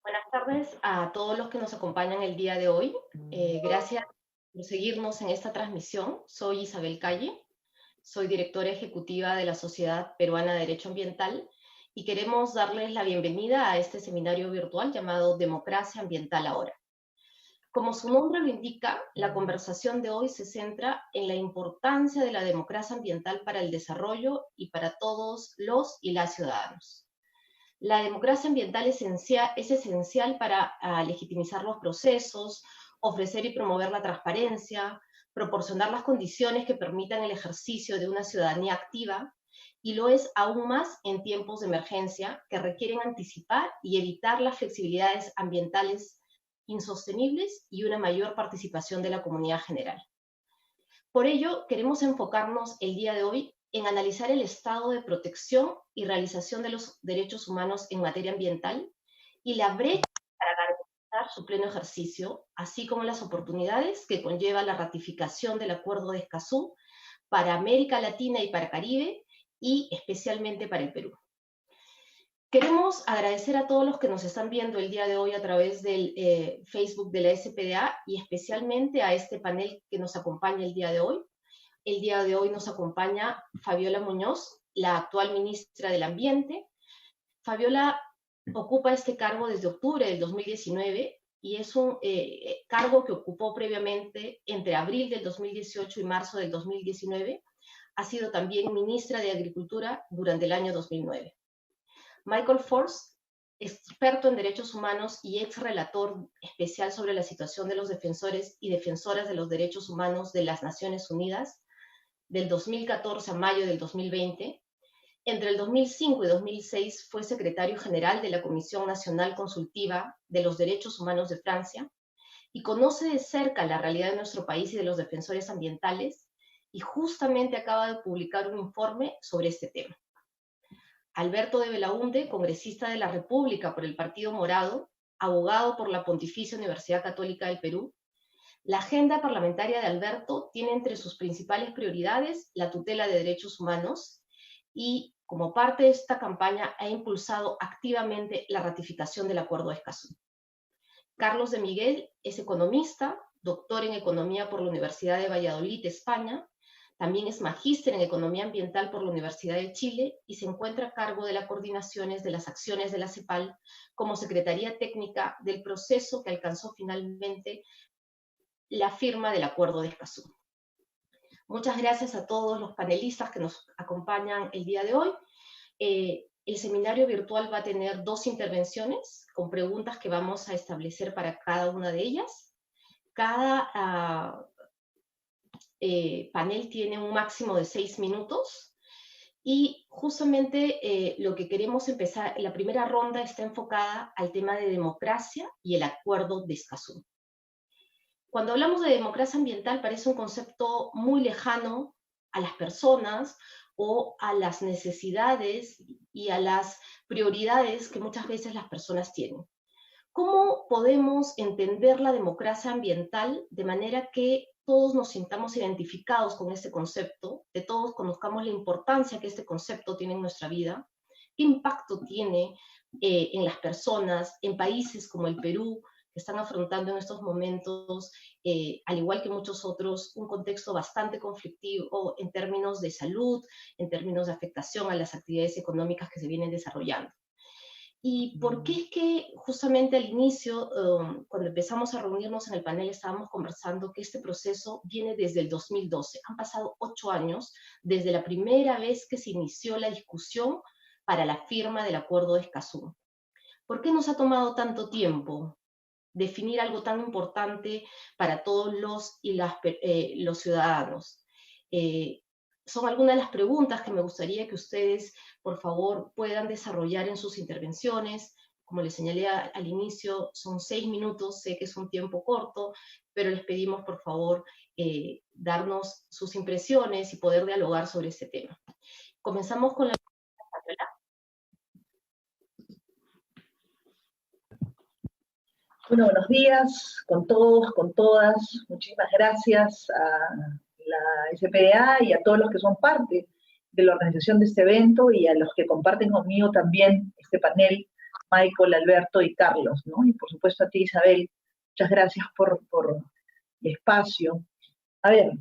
Buenas tardes a todos los que nos acompañan el día de hoy. Gracias por seguirnos en esta transmisión. Soy Isabel Calle, soy directora ejecutiva de la Sociedad Peruana de Derecho Ambiental y queremos darles la bienvenida a este seminario virtual llamado Democracia Ambiental Ahora. Como su nombre lo indica, la conversación de hoy se centra en la importancia de la democracia ambiental para el desarrollo y para todos los y las ciudadanos. La democracia ambiental es esencial para legitimizar los procesos, ofrecer y promover la transparencia, proporcionar las condiciones que permitan el ejercicio de una ciudadanía activa, y lo es aún más en tiempos de emergencia que requieren anticipar y evitar las flexibilidades ambientales insostenibles y una mayor participación de la comunidad general. Por ello, queremos enfocarnos el día de hoy en analizar el estado de protección y realización de los derechos humanos en materia ambiental y la brecha para garantizar su pleno ejercicio, así como las oportunidades que conlleva la ratificación del Acuerdo de Escazú para América Latina y para Caribe, y especialmente para el Perú. Queremos agradecer a todos los que nos están viendo el día de hoy a través del Facebook de la SPDA y especialmente a este panel que nos acompaña el día de hoy. El día de hoy nos acompaña Fabiola Muñoz, la actual ministra del Ambiente. Fabiola ocupa este cargo desde octubre del 2019 y es un cargo que ocupó previamente entre abril del 2018 y marzo del 2019. Ha sido también ministra de Agricultura durante el año 2009. Michael Force, experto en derechos humanos y ex relator especial sobre la situación de los defensores y defensoras de los derechos humanos de las Naciones Unidas, del 2014 a mayo del 2020. Entre el 2005 y 2006 fue secretario general de la Comisión Nacional Consultiva de los Derechos Humanos de Francia y conoce de cerca la realidad de nuestro país y de los defensores ambientales, y justamente acaba de publicar un informe sobre este tema. Alberto de Belaunde, congresista de la República por el Partido Morado, abogado por la Pontificia Universidad Católica del Perú. La agenda parlamentaria de Alberto tiene entre sus principales prioridades la tutela de derechos humanos y, como parte de esta campaña, ha impulsado activamente la ratificación del Acuerdo de Escazú. Carlos de Miguel es economista, doctor en Economía por la Universidad de Valladolid, España. También es magíster en Economía Ambiental por la Universidad de Chile y se encuentra a cargo de las coordinaciones de las acciones de la CEPAL como Secretaría Técnica del proceso que alcanzó finalmente la firma del Acuerdo de Escazú. Muchas gracias a todos los panelistas que nos acompañan el día de hoy. El seminario virtual va a tener 2 intervenciones con preguntas que vamos a establecer para cada una de ellas. Cada panel tiene un máximo de 6 minutos y justamente lo que queremos empezar, la primera ronda está enfocada al tema de democracia y el Acuerdo de Escazú. Cuando hablamos de democracia ambiental parece un concepto muy lejano a las personas o a las necesidades y a las prioridades que muchas veces las personas tienen. ¿Cómo podemos entender la democracia ambiental de manera que todos nos sintamos identificados con este concepto, que todos conozcamos la importancia que este concepto tiene en nuestra vida, qué impacto tiene en las personas, en países como el Perú, que están afrontando en estos momentos, al igual que muchos otros, un contexto bastante conflictivo en términos de salud, en términos de afectación a las actividades económicas que se vienen desarrollando? ¿Y por qué es que justamente al inicio, cuando empezamos a reunirnos en el panel, estábamos conversando que este proceso viene desde el 2012? Han pasado 8 años desde la primera vez que se inició la discusión para la firma del Acuerdo de Escazú. ¿Por qué nos ha tomado tanto tiempo definir algo tan importante para todos los ciudadanos? Son algunas de las preguntas que me gustaría que ustedes, por favor, puedan desarrollar en sus intervenciones. Como les señalé al inicio, son 6 minutos, sé que es un tiempo corto, pero les pedimos, por favor, darnos sus impresiones y poder dialogar sobre este tema. Comenzamos con la Fabiola. Bueno, buenos días con todos, con todas. Muchísimas gracias a la SPDA y a todos los que son parte de la organización de este evento y a los que comparten conmigo también este panel Michael, Alberto y Carlos, ¿no? Y por supuesto a ti, Isabel, muchas gracias por el espacio. A ver,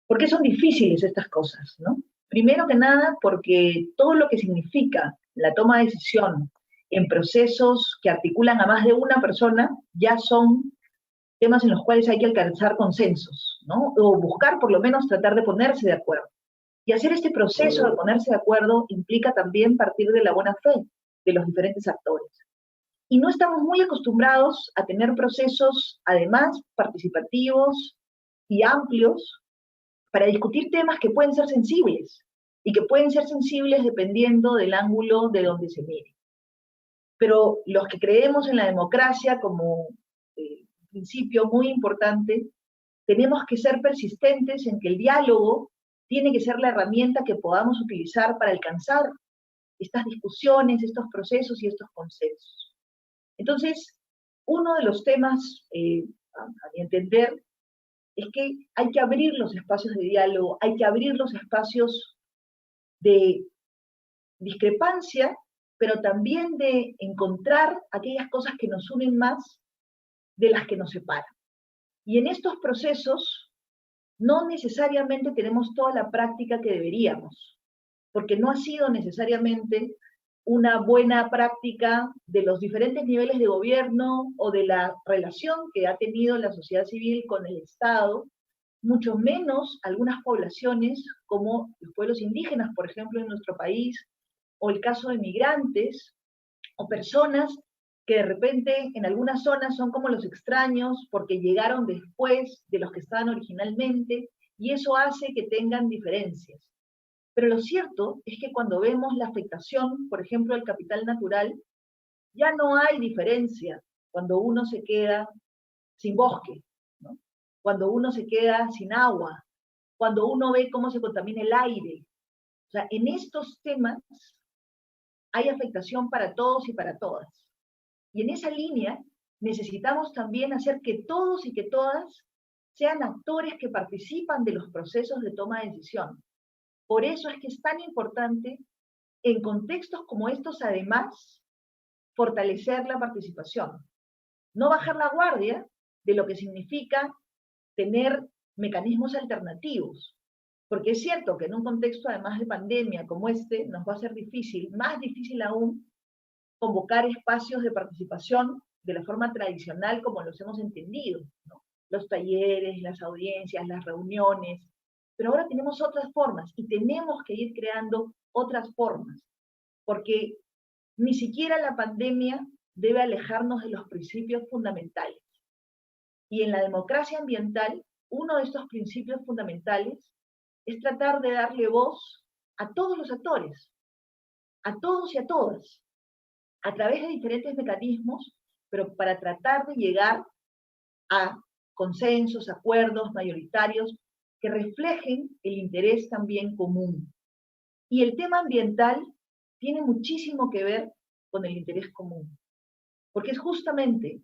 ¿por qué son difíciles estas cosas, no? Primero que nada, porque todo lo que significa la toma de decisión en procesos que articulan a más de una persona ya son temas en los cuales hay que alcanzar consensos, ¿no? O buscar por lo menos tratar de ponerse de acuerdo. Y hacer este proceso de ponerse de acuerdo implica también partir de la buena fe de los diferentes actores. Y no estamos muy acostumbrados a tener procesos, además, participativos y amplios para discutir temas que pueden ser sensibles y que pueden ser sensibles dependiendo del ángulo de donde se mire. Pero los que creemos en la democracia como principio muy importante, tenemos que ser persistentes en que el diálogo tiene que ser la herramienta que podamos utilizar para alcanzar estas discusiones, estos procesos y estos consensos. Entonces, uno de los temas, a mi entender, es que hay que abrir los espacios de diálogo, hay que abrir los espacios de discrepancia, pero también de encontrar aquellas cosas que nos unen más de las que nos separan. Y en estos procesos no necesariamente tenemos toda la práctica que deberíamos, porque no ha sido necesariamente una buena práctica de los diferentes niveles de gobierno o de la relación que ha tenido la sociedad civil con el Estado, mucho menos algunas poblaciones como los pueblos indígenas, por ejemplo, en nuestro país, o el caso de migrantes, o personas que de repente en algunas zonas son como los extraños porque llegaron después de los que estaban originalmente, y eso hace que tengan diferencias. Pero lo cierto es que cuando vemos la afectación, por ejemplo, del capital natural, ya no hay diferencia cuando uno se queda sin bosque, ¿no? Cuando uno se queda sin agua, cuando uno ve cómo se contamina el aire. O sea, en estos temas hay afectación para todos y para todas. Y en esa línea necesitamos también hacer que todos y que todas sean actores que participan de los procesos de toma de decisión. Por eso es que es tan importante, en contextos como estos, además, fortalecer la participación. No bajar la guardia de lo que significa tener mecanismos alternativos. Porque es cierto que en un contexto, además de pandemia como este, nos va a ser difícil, más difícil aún, convocar espacios de participación de la forma tradicional como los hemos entendido, ¿no? Los talleres, las audiencias, las reuniones, pero ahora tenemos otras formas y tenemos que ir creando otras formas, porque ni siquiera la pandemia debe alejarnos de los principios fundamentales. Y en la democracia ambiental, uno de estos principios fundamentales es tratar de darle voz a todos los actores, a todos y a todas, a través de diferentes mecanismos, pero para tratar de llegar a consensos, acuerdos mayoritarios que reflejen el interés también común. Y el tema ambiental tiene muchísimo que ver con el interés común, porque es justamente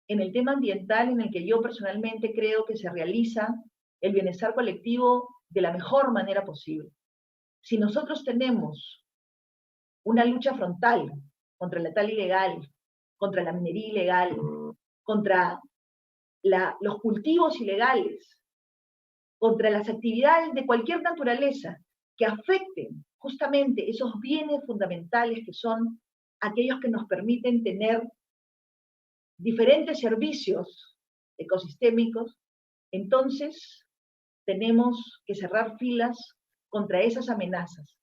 en el tema ambiental en el que yo personalmente creo que se realiza el bienestar colectivo de la mejor manera posible. Si nosotros tenemos una lucha frontal contra la tala ilegal, contra la minería ilegal, contra los cultivos ilegales, contra las actividades de cualquier naturaleza que afecten justamente esos bienes fundamentales que son aquellos que nos permiten tener diferentes servicios ecosistémicos, entonces tenemos que cerrar filas contra esas amenazas.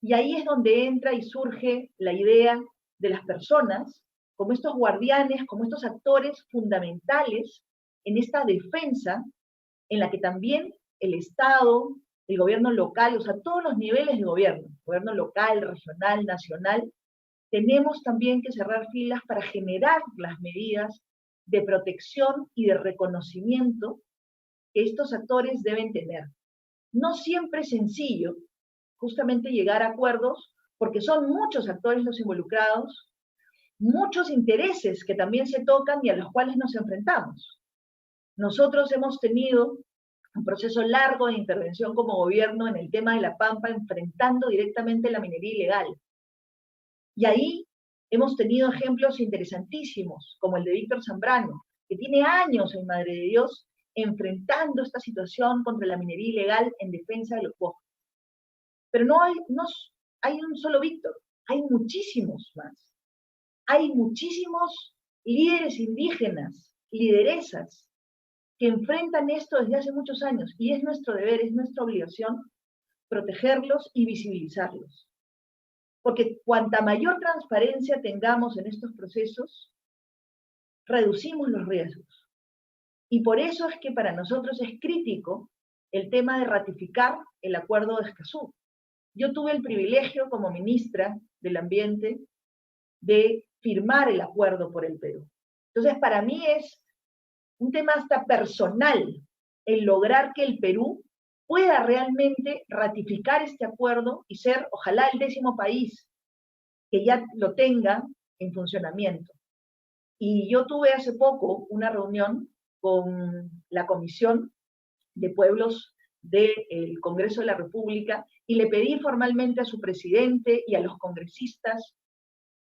Y ahí es donde entra y surge la idea de las personas como estos guardianes, como estos actores fundamentales en esta defensa en la que también el Estado, el gobierno local, o sea, todos los niveles de gobierno local, regional, nacional, tenemos también que cerrar filas para generar las medidas de protección y de reconocimiento que estos actores deben tener. No siempre es sencillo justamente llegar a acuerdos, porque son muchos actores los involucrados, muchos intereses que también se tocan y a los cuales nos enfrentamos. Nosotros hemos tenido un proceso largo de intervención como gobierno en el tema de la Pampa, enfrentando directamente la minería ilegal. Y ahí Hemos tenido ejemplos interesantísimos, como el de Víctor Zambrano, que tiene años en Madre de Dios enfrentando esta situación contra la minería ilegal en defensa de los bosques. Pero no hay un solo Víctor, hay muchísimos más. Hay muchísimos líderes indígenas, lideresas, que enfrentan esto desde hace muchos años, y es nuestro deber, es nuestra obligación protegerlos y visibilizarlos. Porque cuanta mayor transparencia tengamos en estos procesos, reducimos los riesgos. Y por eso es que para nosotros es crítico el tema de ratificar el Acuerdo de Escazú. Yo tuve el privilegio como ministra del Ambiente de firmar el acuerdo por el Perú. Entonces, para mí es un tema hasta personal el lograr que el Perú pueda realmente ratificar este acuerdo y ser, ojalá, el 10º país que ya lo tenga en funcionamiento. Y yo tuve hace poco una reunión con la Comisión de Pueblos del Congreso de la República y le pedí formalmente a su presidente y a los congresistas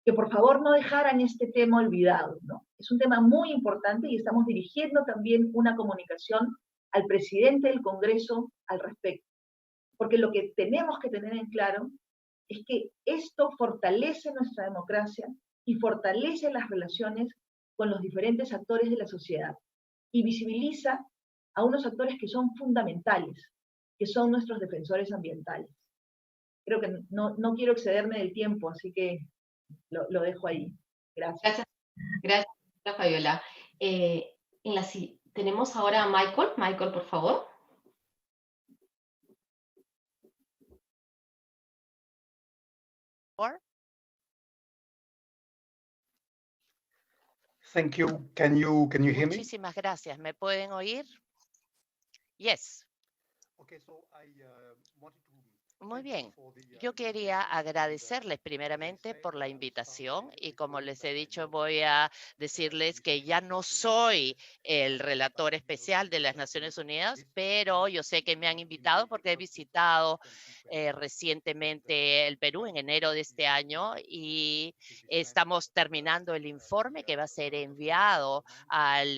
que por favor no dejaran este tema olvidado, ¿no? Es un tema muy importante y estamos dirigiendo también una comunicación al presidente del Congreso al respecto. Porque lo que tenemos que tener en claro es que esto fortalece nuestra democracia y fortalece las relaciones con los diferentes actores de la sociedad y visibiliza a unos actores que son fundamentales, que son nuestros defensores ambientales. Creo que no quiero excederme del tiempo, así que lo dejo ahí. Gracias. Gracias, Fabiola. Tenemos ahora a Michael. Michael, por favor. Thank you. Can you hear me? Muchísimas gracias. ¿Me pueden oír? Yes. Okay, so I wanted to Muy bien. Yo quería agradecerles primeramente por la invitación y como les he dicho, voy a decirles que ya no soy el relator especial de las Naciones Unidas, pero yo sé que me han invitado porque he visitado recientemente el Perú en enero de este año y estamos terminando el informe que va a ser enviado al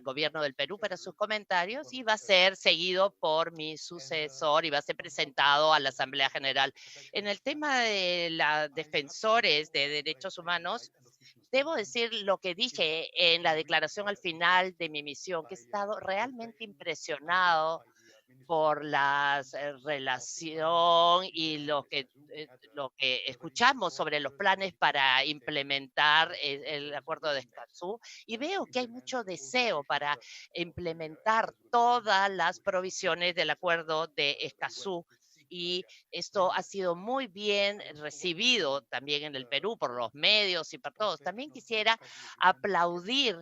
gobierno del Perú para sus comentarios y va a ser seguido por mi sucesor y va a ser presentado a la Asamblea General. En el tema de los defensores de derechos humanos, debo decir lo que dije en la declaración al final de mi misión, que he estado realmente impresionado por la relación y lo que escuchamos sobre los planes para implementar el acuerdo de Escazú y veo que hay mucho deseo para implementar todas las provisiones del acuerdo de Escazú. Y esto ha sido muy bien recibido también en el Perú por los medios y por todos. También quisiera aplaudir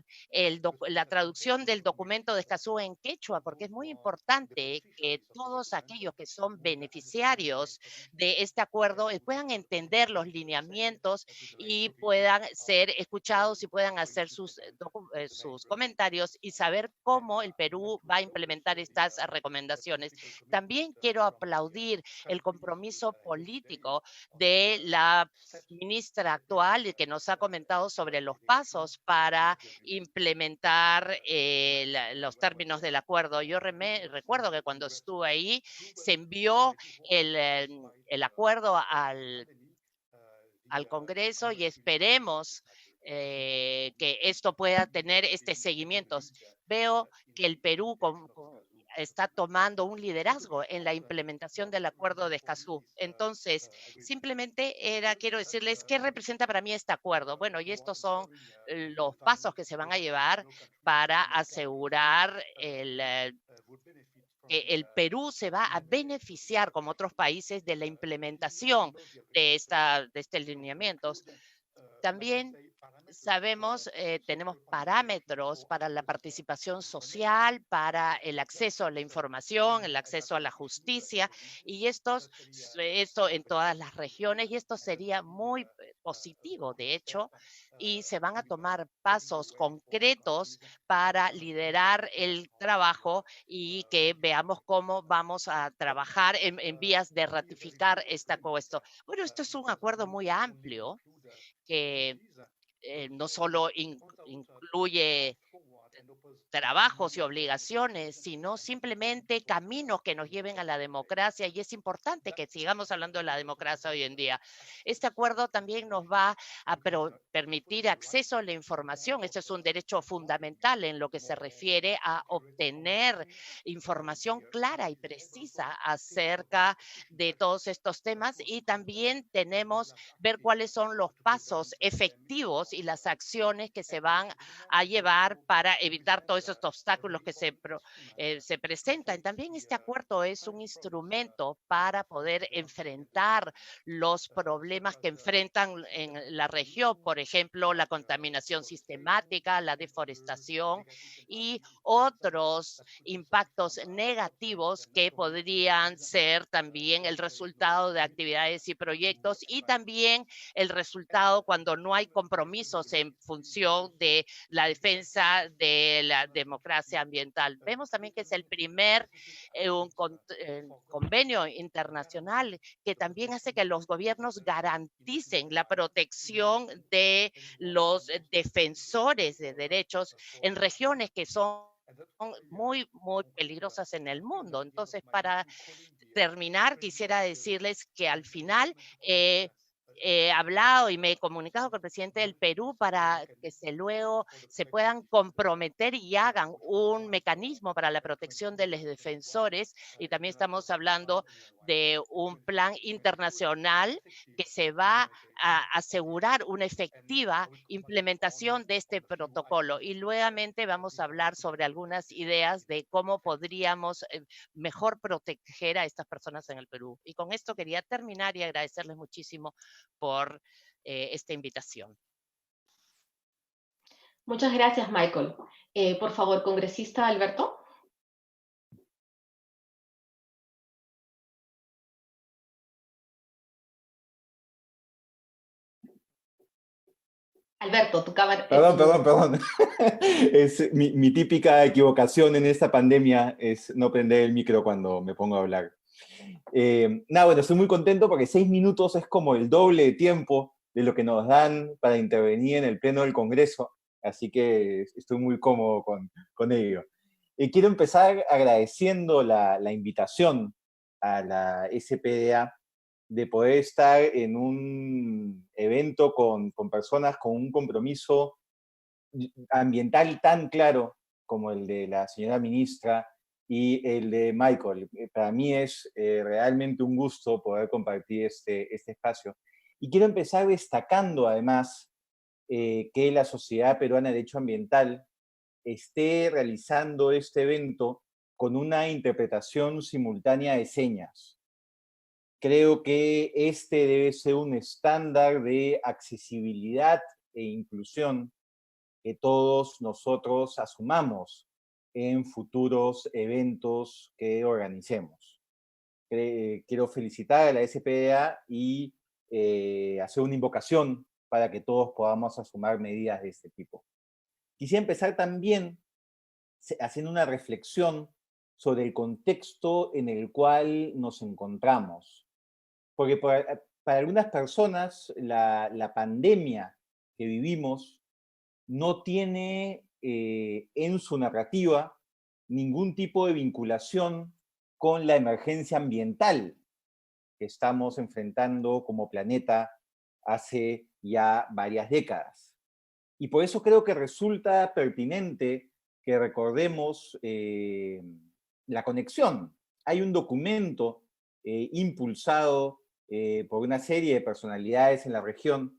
la traducción del documento de Escazú en quechua, porque es muy importante que todos aquellos que son beneficiarios de este acuerdo puedan entender los lineamientos y puedan ser escuchados y puedan hacer sus comentarios y saber cómo el Perú va a implementar estas recomendaciones. También quiero aplaudir el compromiso político de la ministra actual que nos ha comentado sobre los pasos para implementar los términos del acuerdo. Yo recuerdo que cuando estuve ahí se envió el acuerdo al Congreso y esperemos que esto pueda tener este seguimiento. Veo que el Perú está tomando un liderazgo en la implementación del acuerdo de Escazú. Entonces, simplemente quiero decirles qué representa para mí este acuerdo. Bueno, y estos son los pasos que se van a llevar para asegurar que el Perú se va a beneficiar, como otros países, de la implementación de estos lineamientos. También sabemos, tenemos parámetros para la participación social, para el acceso a la información, el acceso a la justicia, y esto en todas las regiones, y esto sería muy positivo, de hecho, y se van a tomar pasos concretos para liderar el trabajo y que veamos cómo vamos a trabajar en vías de ratificar este acuerdo. Bueno, esto es un acuerdo muy amplio que no solo incluye trabajos y obligaciones, sino simplemente caminos que nos lleven a la democracia, y es importante que sigamos hablando de la democracia hoy en día. Este acuerdo también nos va a permitir acceso a la información. Este es un derecho fundamental en lo que se refiere a obtener información clara y precisa acerca de todos estos temas, y también tenemos ver cuáles son los pasos efectivos y las acciones que se van a llevar para evitar todos esos obstáculos que se presentan. También este acuerdo es un instrumento para poder enfrentar los problemas que enfrentan en la región, por ejemplo, la contaminación sistemática, la deforestación y otros impactos negativos que podrían ser también el resultado de actividades y proyectos, y también el resultado cuando no hay compromisos en función de la defensa de la democracia ambiental. Vemos también que es el primer convenio internacional que también hace que los gobiernos garanticen la protección de los defensores de derechos en regiones que son muy, muy peligrosas en el mundo. Entonces, para terminar, quisiera decirles que al final he hablado y me he comunicado con el presidente del Perú para que luego se puedan comprometer y hagan un mecanismo para la protección de los defensores, y también estamos hablando de un plan internacional que se va a asegurar una efectiva implementación de este protocolo, y nuevamente vamos a hablar sobre algunas ideas de cómo podríamos mejor proteger a estas personas en el Perú. Y con esto quería terminar y agradecerles muchísimo por esta invitación. Muchas gracias, Michael. Por favor, congresista Alberto. Alberto, tu cámara. Perdón. Es mi típica equivocación en esta pandemia es no prender el micro cuando me pongo a hablar. Bueno, estoy muy contento porque 6 minutos es como el doble de tiempo de lo que nos dan para intervenir en el Pleno del Congreso, así que estoy muy cómodo con ello. Quiero empezar agradeciendo la invitación a la SPDA de poder estar en un evento con personas con un compromiso ambiental tan claro como el de la señora ministra y el de Michael. Para mí es realmente un gusto poder compartir este espacio. Y quiero empezar destacando además que la Sociedad Peruana de Derecho Ambiental esté realizando este evento con una interpretación simultánea de señas. Creo que este debe ser un estándar de accesibilidad e inclusión que todos nosotros asumamos en futuros eventos que organicemos. Quiero felicitar a la SPDA y hacer una invocación para que todos podamos asumir medidas de este tipo. Quisiera empezar también haciendo una reflexión sobre el contexto en el cual nos encontramos. Porque para algunas personas la pandemia que vivimos no tiene en su narrativa ningún tipo de vinculación con la emergencia ambiental que estamos enfrentando como planeta hace ya varias décadas. Y por eso creo que resulta pertinente que recordemos la conexión. Hay un documento impulsado por una serie de personalidades en la región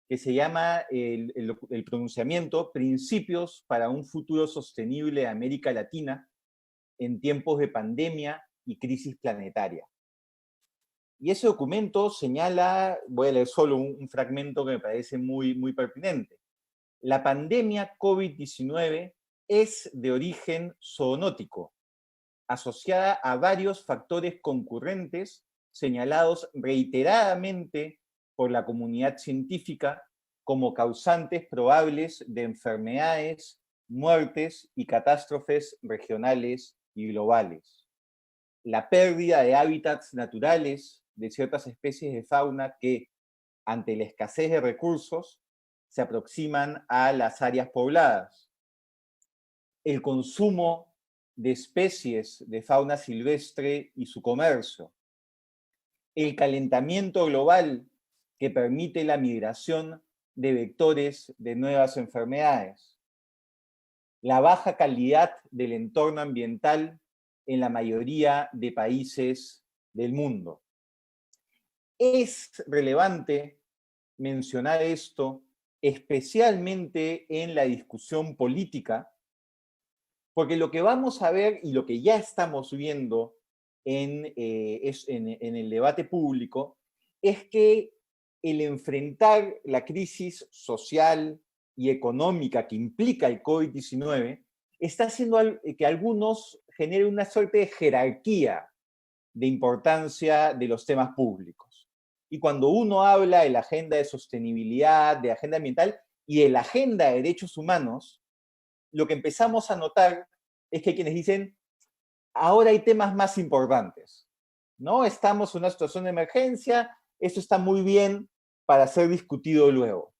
que se llama el pronunciamiento Principios para un futuro sostenible de América Latina en tiempos de pandemia y crisis planetaria. Y ese documento señala, voy a leer solo un fragmento que me parece muy, muy pertinente. La pandemia COVID-19 es de origen zoonótico, asociada a varios factores concurrentes señalados reiteradamente por la comunidad científica como causantes probables de enfermedades, muertes y catástrofes regionales y globales. La pérdida de hábitats naturales de ciertas especies de fauna que, ante la escasez de recursos, se aproximan a las áreas pobladas. El consumo de especies de fauna silvestre y su comercio. El calentamiento global que permite la migración de vectores de nuevas enfermedades. La baja calidad del entorno ambiental en la mayoría de países del mundo. Es relevante mencionar esto, especialmente en la discusión política, porque lo que vamos a ver y lo que ya estamos viendo en el debate público es que el enfrentar la crisis social y económica que implica el COVID-19 está haciendo que algunos generen una suerte de jerarquía de importancia de los temas públicos. Y cuando uno habla de la agenda de sostenibilidad, de agenda ambiental y de la agenda de derechos humanos, lo que empezamos a notar es que hay quienes dicen, ahora hay temas más importantes, ¿no? Estamos en una situación de emergencia, esto está muy bien para ser discutido luego.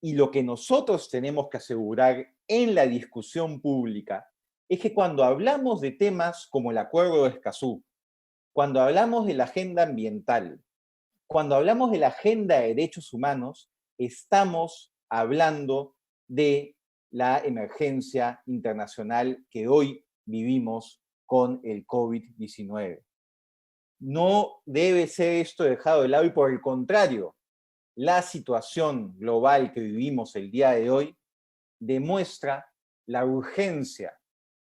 Y lo que nosotros tenemos que asegurar en la discusión pública es que cuando hablamos de temas como el Acuerdo de Escazú, cuando hablamos de la agenda ambiental, cuando hablamos de la agenda de derechos humanos, estamos hablando de la emergencia internacional que hoy vivimos con el COVID-19. No debe ser esto dejado de lado y por el contrario, la situación global que vivimos el día de hoy demuestra la urgencia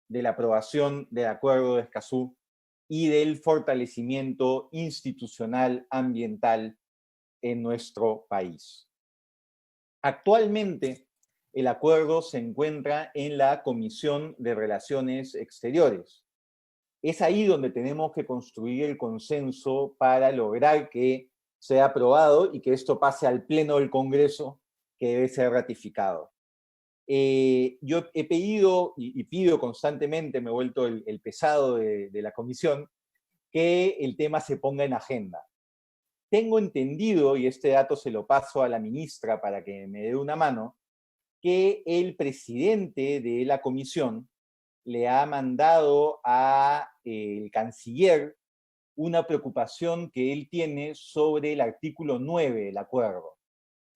de la aprobación del Acuerdo de Escazú y del fortalecimiento institucional ambiental en nuestro país. Actualmente, el acuerdo se encuentra en la Comisión de Relaciones Exteriores. Es ahí donde tenemos que construir el consenso para lograr que sea aprobado y que esto pase al Pleno del Congreso, que debe ser ratificado. Yo he pedido y pido constantemente, me he vuelto el pesado de la comisión, que el tema se ponga en agenda. Tengo entendido, y este dato se lo paso a la ministra para que me dé una mano, que el presidente de la comisión le ha mandado al canciller una preocupación que él tiene sobre el artículo 9 del acuerdo,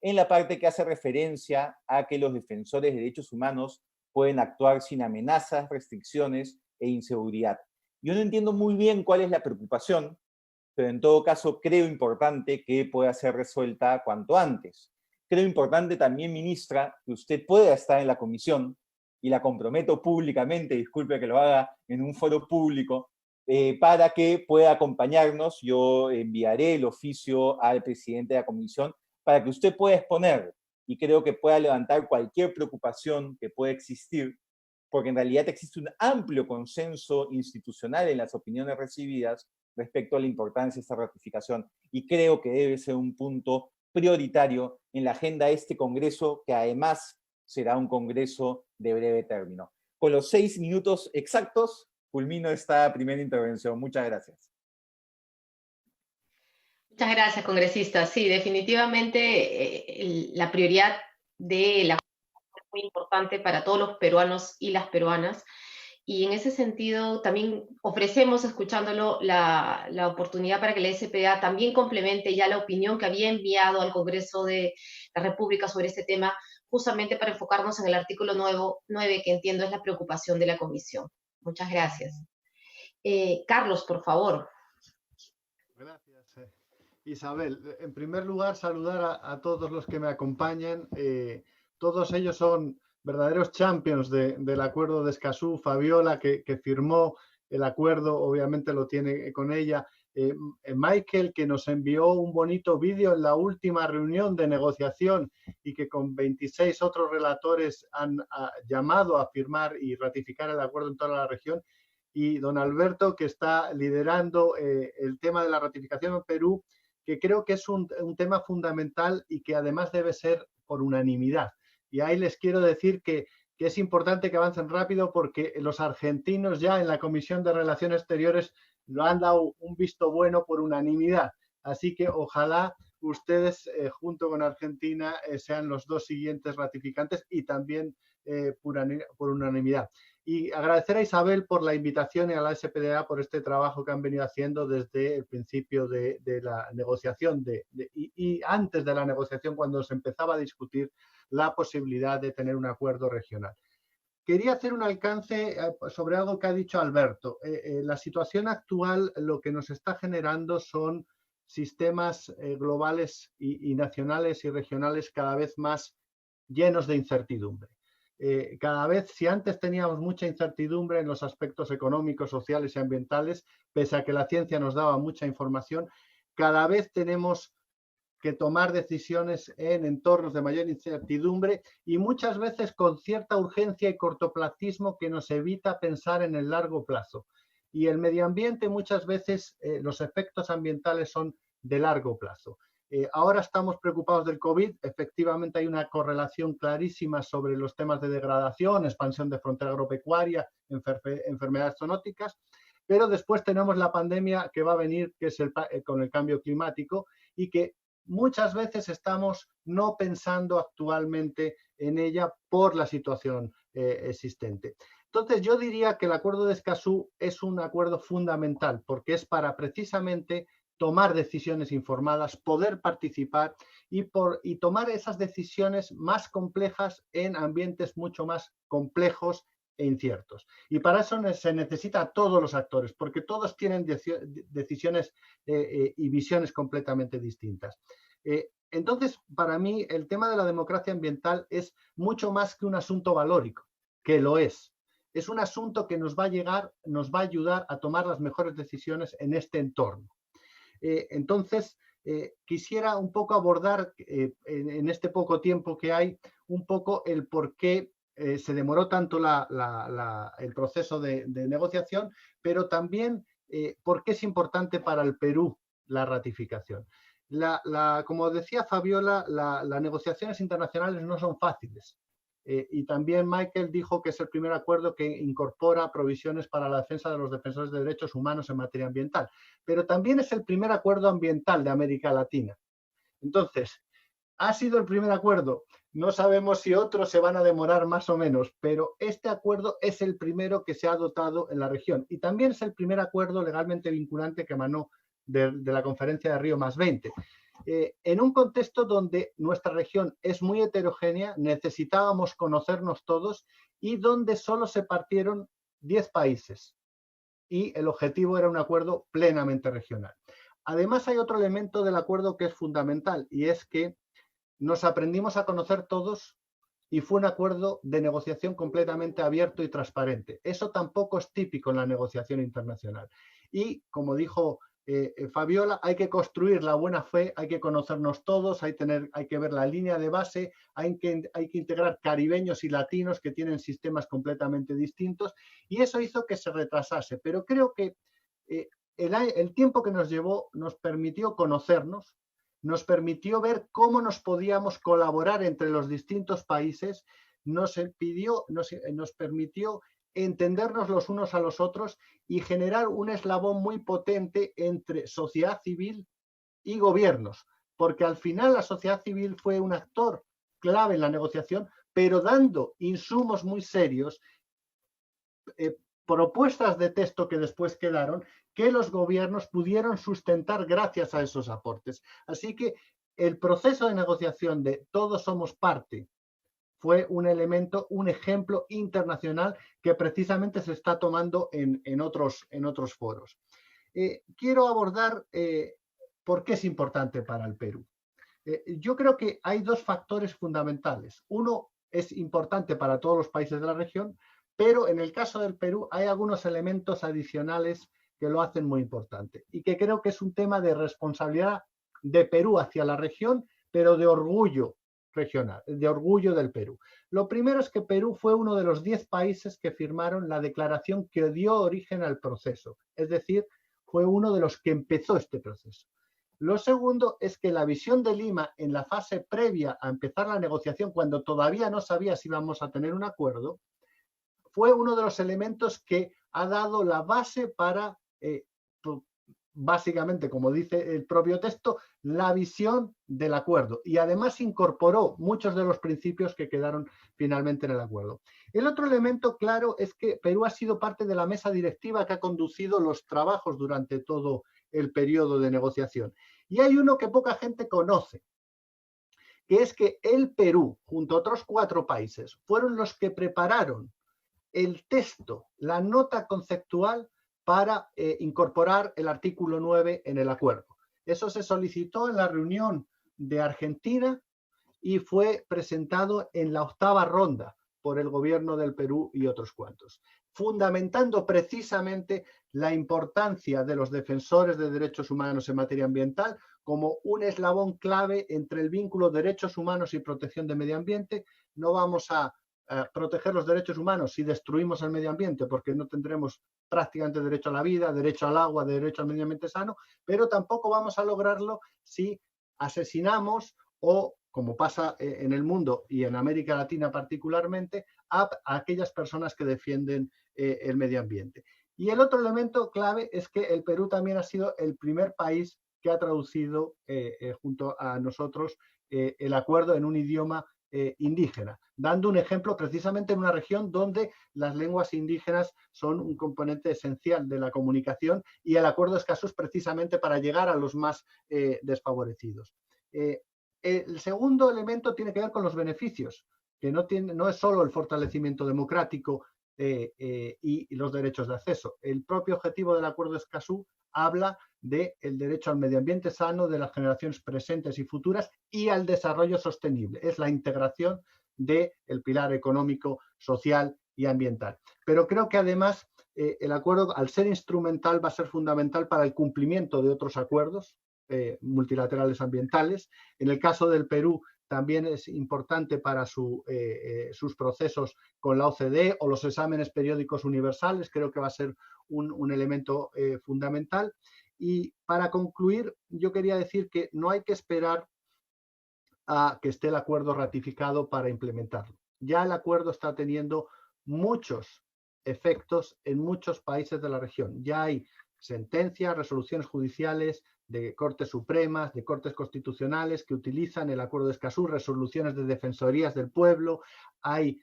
en la parte que hace referencia a que los defensores de derechos humanos pueden actuar sin amenazas, restricciones e inseguridad. Yo no entiendo muy bien cuál es la preocupación, pero en todo caso creo importante que pueda ser resuelta cuanto antes. Creo importante también, ministra, que usted pueda estar en la comisión, y la comprometo públicamente, disculpe que lo haga en un foro público, para que pueda acompañarnos. Yo enviaré el oficio al presidente de la comisión para que usted pueda exponer y creo que pueda levantar cualquier preocupación que pueda existir, porque en realidad existe un amplio consenso institucional en las opiniones recibidas respecto a la importancia de esta ratificación y creo que debe ser un punto prioritario en la agenda de este Congreso, que además será un Congreso de breve término. Con los 6 minutos exactos, culmino esta primera intervención. Muchas gracias. Muchas gracias, congresista. Sí, definitivamente la prioridad de la es muy importante para todos los peruanos y las peruanas. Y en ese sentido también ofrecemos, escuchándolo, la oportunidad para que la SPA también complemente ya la opinión que había enviado al Congreso de la República sobre este tema, justamente para enfocarnos en el artículo 9, que entiendo es la preocupación de la Comisión. Muchas gracias. Carlos, por favor. Gracias, Isabel. En primer lugar, saludar a todos los que me acompañan. Todos ellos son verdaderos champions del acuerdo de Escazú. Fabiola, que firmó el acuerdo, obviamente lo tiene con ella. Michael, que nos envió un bonito vídeo en la última reunión de negociación y que con 26 otros relatores han llamado a firmar y ratificar el acuerdo en toda la región. Y don Alberto, que está liderando el tema de la ratificación en Perú, que creo que es un tema fundamental y que además debe ser por unanimidad. Y ahí les quiero decir que es importante que avancen rápido porque los argentinos ya en la Comisión de Relaciones Exteriores lo han dado un visto bueno por unanimidad. Así que ojalá ustedes, junto con Argentina, sean los dos siguientes ratificantes y también por unanimidad. Y agradecer a Isabel por la invitación y a la SPDA por este trabajo que han venido haciendo desde el principio de la negociación y antes de la negociación, cuando se empezaba a discutir la posibilidad de tener un acuerdo regional. Quería hacer un alcance sobre algo que ha dicho Alberto. La situación actual lo que nos está generando son sistemas globales y nacionales y regionales cada vez más llenos de incertidumbre. Cada vez, si antes teníamos mucha incertidumbre en los aspectos económicos, sociales y ambientales, pese a que la ciencia nos daba mucha información, cada vez tenemos que tomar decisiones en entornos de mayor incertidumbre y muchas veces con cierta urgencia y cortoplacismo que nos evita pensar en el largo plazo. Y el medio ambiente muchas veces, los efectos ambientales son de largo plazo. Ahora estamos preocupados del COVID, efectivamente hay una correlación clarísima sobre los temas de degradación, expansión de frontera agropecuaria, enfermedades zoonóticas, pero después tenemos la pandemia que va a venir, que es con el cambio climático, y que muchas veces estamos no pensando actualmente en ella por la situación existente. Entonces yo diría que el acuerdo de Escazú es un acuerdo fundamental porque es para precisamente tomar decisiones informadas, poder participar y tomar esas decisiones más complejas en ambientes mucho más complejos e inciertos. Y para eso se necesita a todos los actores, porque todos tienen decisiones y visiones completamente distintas. Entonces, para mí, el tema de la democracia ambiental es mucho más que un asunto valórico, que lo es. Es un asunto que nos va a ayudar a tomar las mejores decisiones en este entorno. Entonces, quisiera un poco abordar en este poco tiempo que hay, un poco el por qué se demoró tanto el proceso de negociación, pero también por qué es importante para el Perú la ratificación. Como decía Fabiola, las negociaciones internacionales no son fáciles. Y también Michael dijo que es el primer acuerdo que incorpora provisiones para la defensa de los defensores de derechos humanos en materia ambiental, pero también es el primer acuerdo ambiental de América Latina. Entonces, ha sido el primer acuerdo. No sabemos si otros se van a demorar más o menos, pero este acuerdo es el primero que se ha adoptado en la región y también es el primer acuerdo legalmente vinculante que emanó de la conferencia de Río +20. En un contexto donde nuestra región es muy heterogénea, necesitábamos conocernos todos y donde solo se partieron 10 países y el objetivo era un acuerdo plenamente regional. Además, hay otro elemento del acuerdo que es fundamental y es que nos aprendimos a conocer todos y fue un acuerdo de negociación completamente abierto y transparente. Eso tampoco es típico en la negociación internacional. Y, como dijo Fabiola, hay que construir la buena fe, hay que conocernos todos, hay que ver la línea de base, hay que integrar caribeños y latinos que tienen sistemas completamente distintos y eso hizo que se retrasase. Pero creo que el tiempo que nos llevó nos permitió conocernos, nos permitió ver cómo nos podíamos colaborar entre los distintos países, nos permitió entendernos los unos a los otros y generar un eslabón muy potente entre sociedad civil y gobiernos, porque al final la sociedad civil fue un actor clave en la negociación, pero dando insumos muy serios, propuestas de texto que después quedaron, que los gobiernos pudieron sustentar gracias a esos aportes. Así que el proceso de negociación de todos somos parte fue un elemento, un ejemplo internacional que precisamente se está tomando en otros foros. Quiero abordar por qué es importante para el Perú. Yo creo que hay dos factores fundamentales. Uno es importante para todos los países de la región, pero en el caso del Perú hay algunos elementos adicionales que lo hacen muy importante y que creo que es un tema de responsabilidad de Perú hacia la región, pero de orgullo regional, de orgullo del Perú. Lo primero es que Perú fue uno de los 10 países que firmaron la declaración que dio origen al proceso, es decir, fue uno de los que empezó este proceso. Lo segundo es que la visión de Lima en la fase previa a empezar la negociación, cuando todavía no sabía si íbamos a tener un acuerdo, fue uno de los elementos que ha dado la base para básicamente, como dice el propio texto, la visión del acuerdo y además incorporó muchos de los principios que quedaron finalmente en el acuerdo. El otro elemento claro es que Perú ha sido parte de la mesa directiva que ha conducido los trabajos durante todo el periodo de negociación. Y hay uno que poca gente conoce, que es que el Perú, junto a otros 4 países, fueron los que prepararon el texto, la nota conceptual para incorporar el artículo 9 en el acuerdo. Eso se solicitó en la reunión de Argentina y fue presentado en la 8ª ronda por el gobierno del Perú y otros cuantos, fundamentando precisamente la importancia de los defensores de derechos humanos en materia ambiental como un eslabón clave entre el vínculo derechos humanos y protección del medio ambiente. No vamos a proteger los derechos humanos si destruimos el medio ambiente, porque no tendremos prácticamente derecho a la vida, derecho al agua, derecho al medio ambiente sano, pero tampoco vamos a lograrlo si asesinamos o, como pasa en el mundo y en América Latina particularmente, a aquellas personas que defienden el medio ambiente. Y el otro elemento clave es que el Perú también ha sido el primer país que ha traducido junto a nosotros el acuerdo en un idioma indígena, dando un ejemplo precisamente en una región donde las lenguas indígenas son un componente esencial de la comunicación y el acuerdo de Escazú es precisamente para llegar a los más desfavorecidos. El segundo elemento tiene que ver con los beneficios, que no es solo el fortalecimiento democrático y los derechos de acceso. El propio objetivo del acuerdo de Escazú habla del derecho al medio ambiente sano de las generaciones presentes y futuras y al desarrollo sostenible. Es la integración del pilar económico, social y ambiental. Pero creo que además el acuerdo, al ser instrumental, va a ser fundamental para el cumplimiento de otros acuerdos multilaterales ambientales. En el caso del Perú, también es importante para sus procesos con la OCDE o los exámenes periódicos universales. Creo que va a ser un elemento fundamental. Y para concluir, yo quería decir que no hay que esperar a que esté el acuerdo ratificado para implementarlo. Ya el acuerdo está teniendo muchos efectos en muchos países de la región. Ya hay sentencias, resoluciones judiciales de Cortes Supremas, de Cortes Constitucionales que utilizan el acuerdo de Escazú, resoluciones de defensorías del pueblo, hay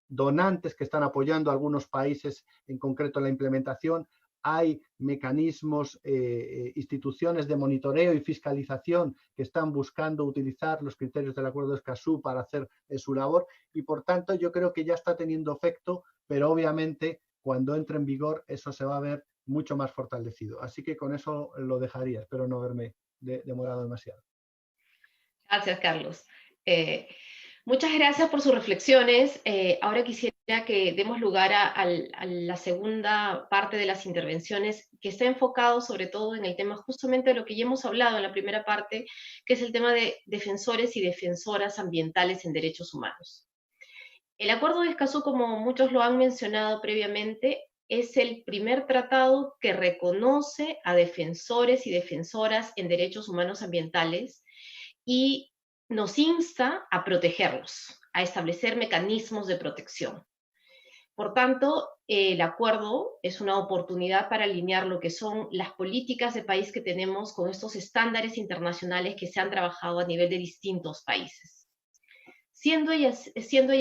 donantes que están apoyando a algunos países, en concreto la implementación, hay mecanismos, instituciones de monitoreo y fiscalización que están buscando utilizar los criterios del acuerdo de Escazú para hacer su labor y por tanto yo creo que ya está teniendo efecto, pero obviamente cuando entre en vigor eso se va a ver mucho más fortalecido. Así que con eso lo dejaría, espero no haberme demorado demasiado. Gracias, Carlos. Muchas gracias por sus reflexiones. Ahora quisiera que demos lugar a la segunda parte de las intervenciones, que está enfocado sobre todo en el tema justamente de lo que ya hemos hablado en la primera parte, que es el tema de defensores y defensoras ambientales en derechos humanos. El Acuerdo de Escazú, como muchos lo han mencionado previamente, es el primer tratado que reconoce a defensores y defensoras en derechos humanos ambientales y nos insta a protegerlos, a establecer mecanismos de protección. Por tanto, el acuerdo es una oportunidad para alinear lo que son las políticas de país que tenemos con estos estándares internacionales que se han trabajado a nivel de distintos países. Siendo y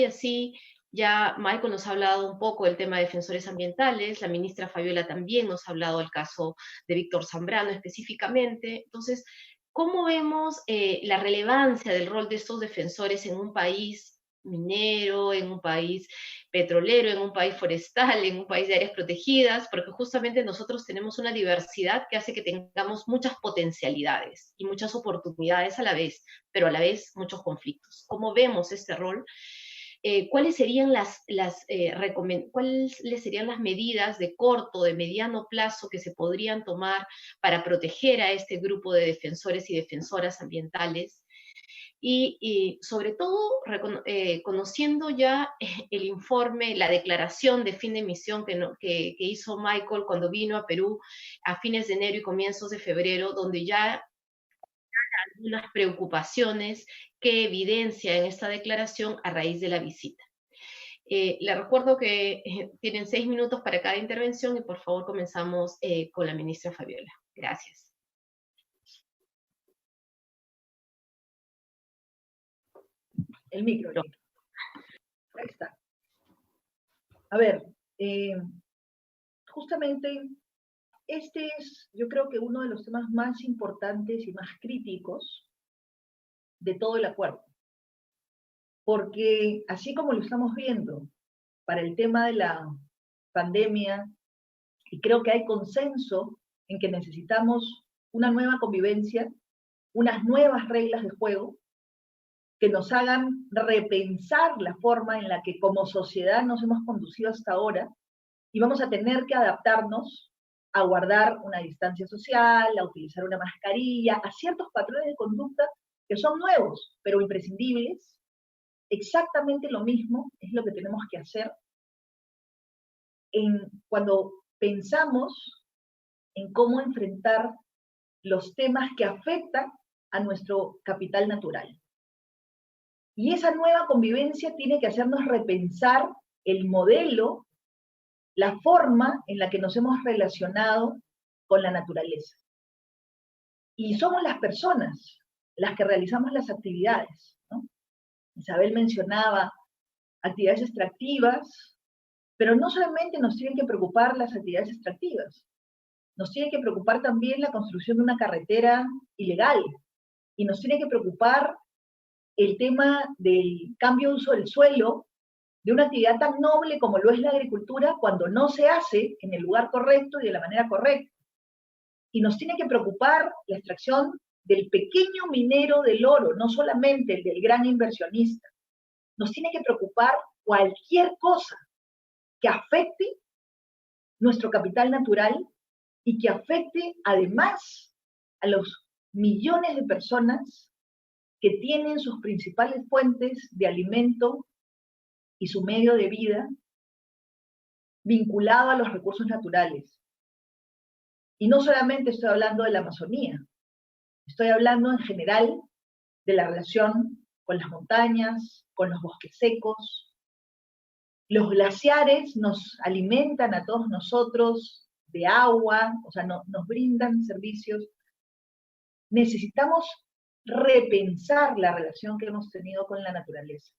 así, ya Michael nos ha hablado un poco del tema de defensores ambientales, la ministra Fabiola también nos ha hablado del caso de Víctor Zambrano específicamente. Entonces, ¿cómo vemos la relevancia del rol de estos defensores en un país minero, en un país petrolero, en un país forestal, en un país de áreas protegidas? Porque justamente nosotros tenemos una diversidad que hace que tengamos muchas potencialidades y muchas oportunidades a la vez, pero a la vez muchos conflictos. ¿Cómo vemos este rol? ¿Cuáles serían las medidas de corto, de mediano plazo que se podrían tomar para proteger a este grupo de defensores y defensoras ambientales? Y sobre todo, conociendo ya el informe, la declaración de fin de misión que hizo Michael cuando vino a Perú a fines de enero y comienzos de febrero, donde ya algunas preocupaciones que evidencia en esta declaración a raíz de la visita. Le recuerdo que tienen 6 minutos para cada intervención y por favor comenzamos con la ministra Fabiola. Gracias. El micro. Ahí está. A ver, justamente este es, yo creo que uno de los temas más importantes y más críticos de todo el acuerdo. Porque así como lo estamos viendo para el tema de la pandemia, y creo que hay consenso en que necesitamos una nueva convivencia, unas nuevas reglas de juego, que nos hagan repensar la forma en la que como sociedad nos hemos conducido hasta ahora, y vamos a tener que adaptarnos a guardar una distancia social, a utilizar una mascarilla, a ciertos patrones de conducta que son nuevos, pero imprescindibles. Exactamente lo mismo es lo que tenemos que hacer cuando pensamos en cómo enfrentar los temas que afectan a nuestro capital natural. Y esa nueva convivencia tiene que hacernos repensar el modelo, la forma en la que nos hemos relacionado con la naturaleza. Y somos las personas las que realizamos las actividades, ¿no? Isabel mencionaba actividades extractivas, pero no solamente nos tienen que preocupar las actividades extractivas, nos tiene que preocupar también la construcción de una carretera ilegal, y nos tiene que preocupar el tema del cambio de uso del suelo, de una actividad tan noble como lo es la agricultura, cuando no se hace en el lugar correcto y de la manera correcta. Y nos tiene que preocupar la extracción del pequeño minero del oro, no solamente el del gran inversionista. Nos tiene que preocupar cualquier cosa que afecte nuestro capital natural y que afecte además a los millones de personas que tienen sus principales fuentes de alimento y su medio de vida vinculado a los recursos naturales. Y no solamente estoy hablando de la Amazonía, estoy hablando en general de la relación con las montañas, con los bosques secos. Los glaciares nos alimentan a todos nosotros de agua, o sea, nos brindan servicios. Necesitamos repensar la relación que hemos tenido con la naturaleza.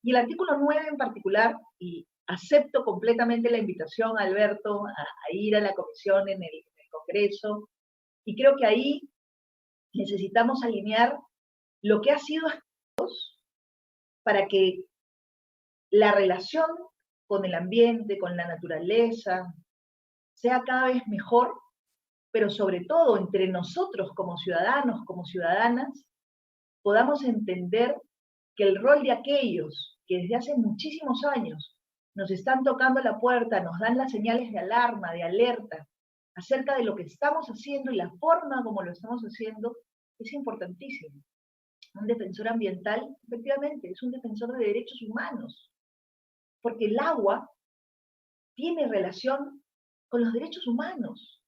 Y el artículo 9 en particular, y acepto completamente la invitación, Alberto, a ir a la comisión en el Congreso, y creo que ahí necesitamos alinear lo que ha sido para que la relación con el ambiente, con la naturaleza, sea cada vez mejor, pero sobre todo entre nosotros como ciudadanos, como ciudadanas, podamos entender que el rol de aquellos que desde hace muchísimos años nos están tocando la puerta, nos dan las señales de alarma, de alerta, acerca de lo que estamos haciendo y la forma como lo estamos haciendo, es importantísimo. Un defensor ambiental, efectivamente, es un defensor de derechos humanos, porque el agua tiene relación con los derechos humanos,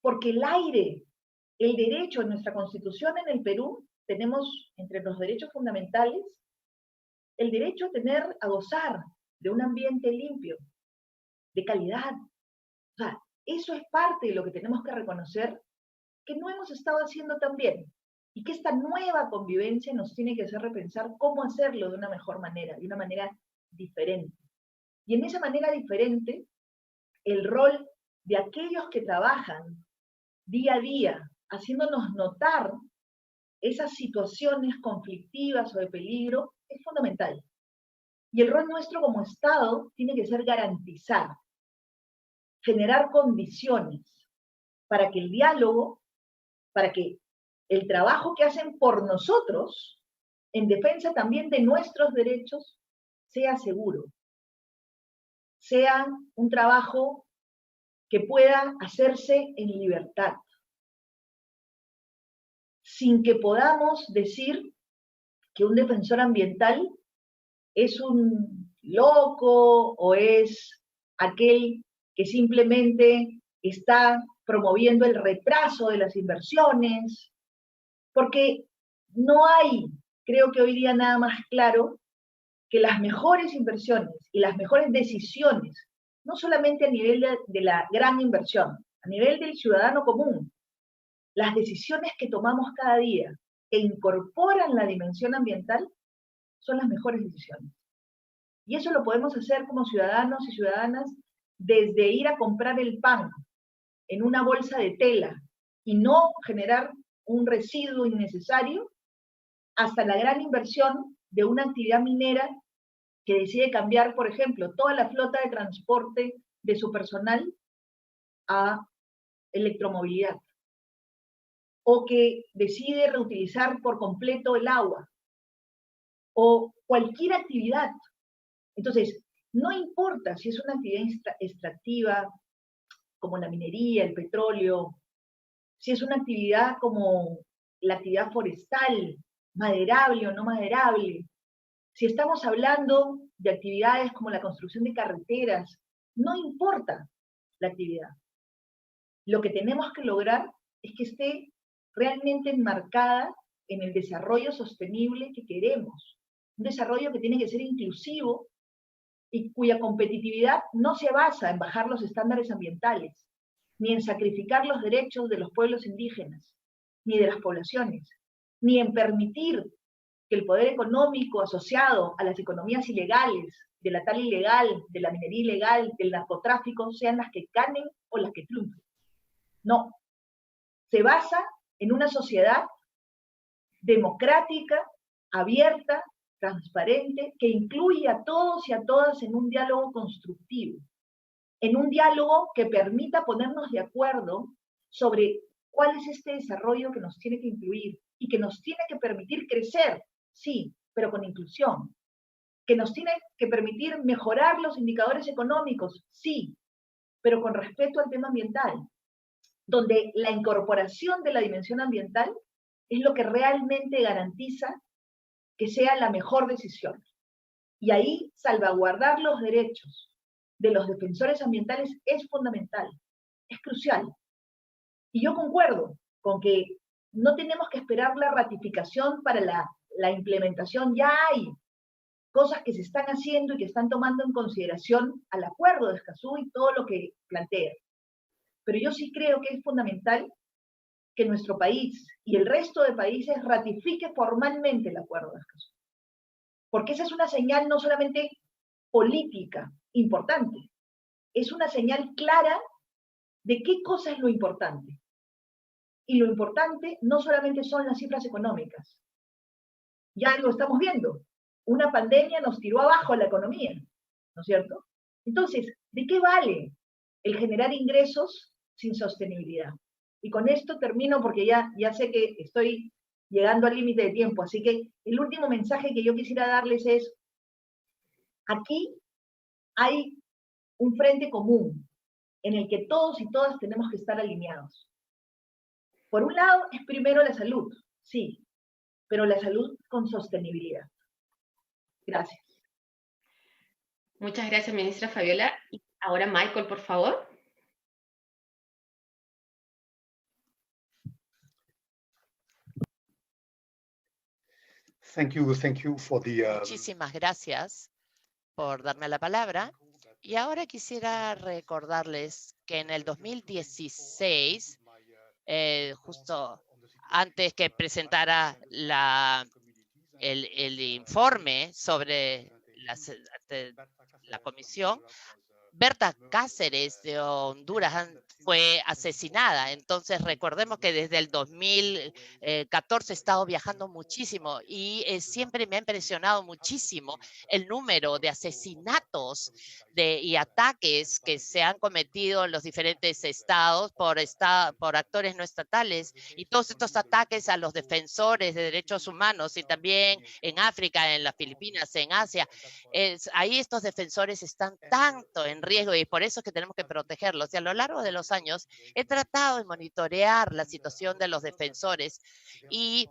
porque el aire, el derecho en nuestra Constitución en el Perú, tenemos entre los derechos fundamentales el derecho a gozar de un ambiente limpio, de calidad. O sea, eso es parte de lo que tenemos que reconocer que no hemos estado haciendo tan bien, y que esta nueva convivencia nos tiene que hacer repensar cómo hacerlo de una mejor manera, de una manera diferente. Y en esa manera diferente, el rol de aquellos que trabajan día a día, haciéndonos notar esas situaciones conflictivas o de peligro, es fundamental. Y el rol nuestro como Estado tiene que ser garantizar, generar condiciones para que el diálogo, para que el trabajo que hacen por nosotros, en defensa también de nuestros derechos, sea seguro, sea un trabajo que pueda hacerse en libertad, sin que podamos decir que un defensor ambiental es un loco o es aquel que simplemente está promoviendo el retraso de las inversiones, porque no hay, creo que hoy día nada más claro, que las mejores inversiones y las mejores decisiones, no solamente a nivel de la gran inversión, a nivel del ciudadano común, las decisiones que tomamos cada día que incorporan la dimensión ambiental son las mejores decisiones. Y eso lo podemos hacer como ciudadanos y ciudadanas desde ir a comprar el pan en una bolsa de tela y no generar un residuo innecesario, hasta la gran inversión de una actividad minera que decide cambiar, por ejemplo, toda la flota de transporte de su personal a electromovilidad, o que decide reutilizar por completo el agua, o cualquier actividad. Entonces, no importa si es una actividad extractiva, como la minería, el petróleo, si es una actividad como la actividad forestal, maderable o no maderable, si estamos hablando de actividades como la construcción de carreteras, no importa la actividad. Lo que tenemos que lograr es que esté realmente enmarcada en el desarrollo sostenible que queremos. Un desarrollo que tiene que ser inclusivo y cuya competitividad no se basa en bajar los estándares ambientales, ni en sacrificar los derechos de los pueblos indígenas, ni de las poblaciones, ni en permitir que el poder económico asociado a las economías ilegales, de la tala ilegal, de la minería ilegal, del narcotráfico, sean las que ganen o las que triunfen. No. Se basa en una sociedad democrática, abierta, transparente, que incluye a todos y a todas en un diálogo constructivo, en un diálogo que permita ponernos de acuerdo sobre cuál es este desarrollo que nos tiene que incluir y que nos tiene que permitir crecer, sí, pero con inclusión, que nos tiene que permitir mejorar los indicadores económicos, sí, pero con respeto al tema ambiental, donde la incorporación de la dimensión ambiental es lo que realmente garantiza que sea la mejor decisión. Y ahí salvaguardar los derechos de los defensores ambientales es fundamental, es crucial. Y yo concuerdo con que no tenemos que esperar la ratificación para la implementación. Ya hay cosas que se están haciendo y que están tomando en consideración al acuerdo de Escazú y todo lo que plantea. Pero yo sí creo que es fundamental que nuestro país y el resto de países ratifique formalmente el acuerdo de Escazú. Porque esa es una señal no solamente política importante, es una señal clara de qué cosa es lo importante. Y lo importante no solamente son las cifras económicas. Ya lo estamos viendo. Una pandemia nos tiró abajo la economía, ¿no es cierto? Entonces, ¿de qué vale el generar ingresos sin sostenibilidad? Y con esto termino porque ya sé que estoy llegando al límite de tiempo, así que el último mensaje que yo quisiera darles es, aquí hay un frente común en el que todos y todas tenemos que estar alineados. Por un lado, es primero la salud, sí, pero la salud con sostenibilidad. Gracias. Muchas gracias, ministra Fabiola. Y ahora Michael, por favor. Thank you for the, Muchísimas gracias por darme la palabra. Y ahora quisiera recordarles que en el 2016, justo antes que presentara el informe sobre la comisión, Berta Cáceres de Honduras fue asesinada. Entonces, recordemos que desde el 2014 he estado viajando muchísimo y siempre me ha impresionado muchísimo el número de asesinatos y ataques que se han cometido en los diferentes estados por actores no estatales, y todos estos ataques a los defensores de derechos humanos, y también en África, en las Filipinas, en Asia. Ahí estos defensores están tanto en riesgo y por eso es que tenemos que protegerlos. Y a lo largo de los años he tratado de monitorear la situación de los defensores y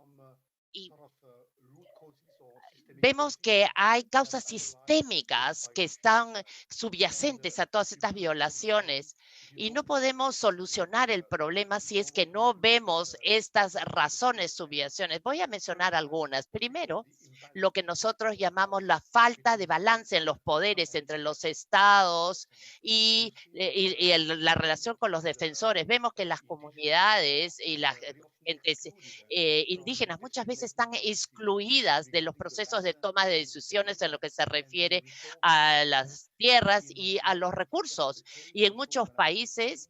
vemos que hay causas sistémicas que están subyacentes a todas estas violaciones. Y no podemos solucionar el problema si es que no vemos estas razones, subyaciones. Voy a mencionar algunas. Primero, lo que nosotros llamamos la falta de balance en los poderes entre los estados y la relación con los defensores. Vemos que las comunidades y las gentes indígenas muchas veces están excluidas de los procesos de toma de decisiones en lo que se refiere a las tierras y a los recursos. Y en muchos países,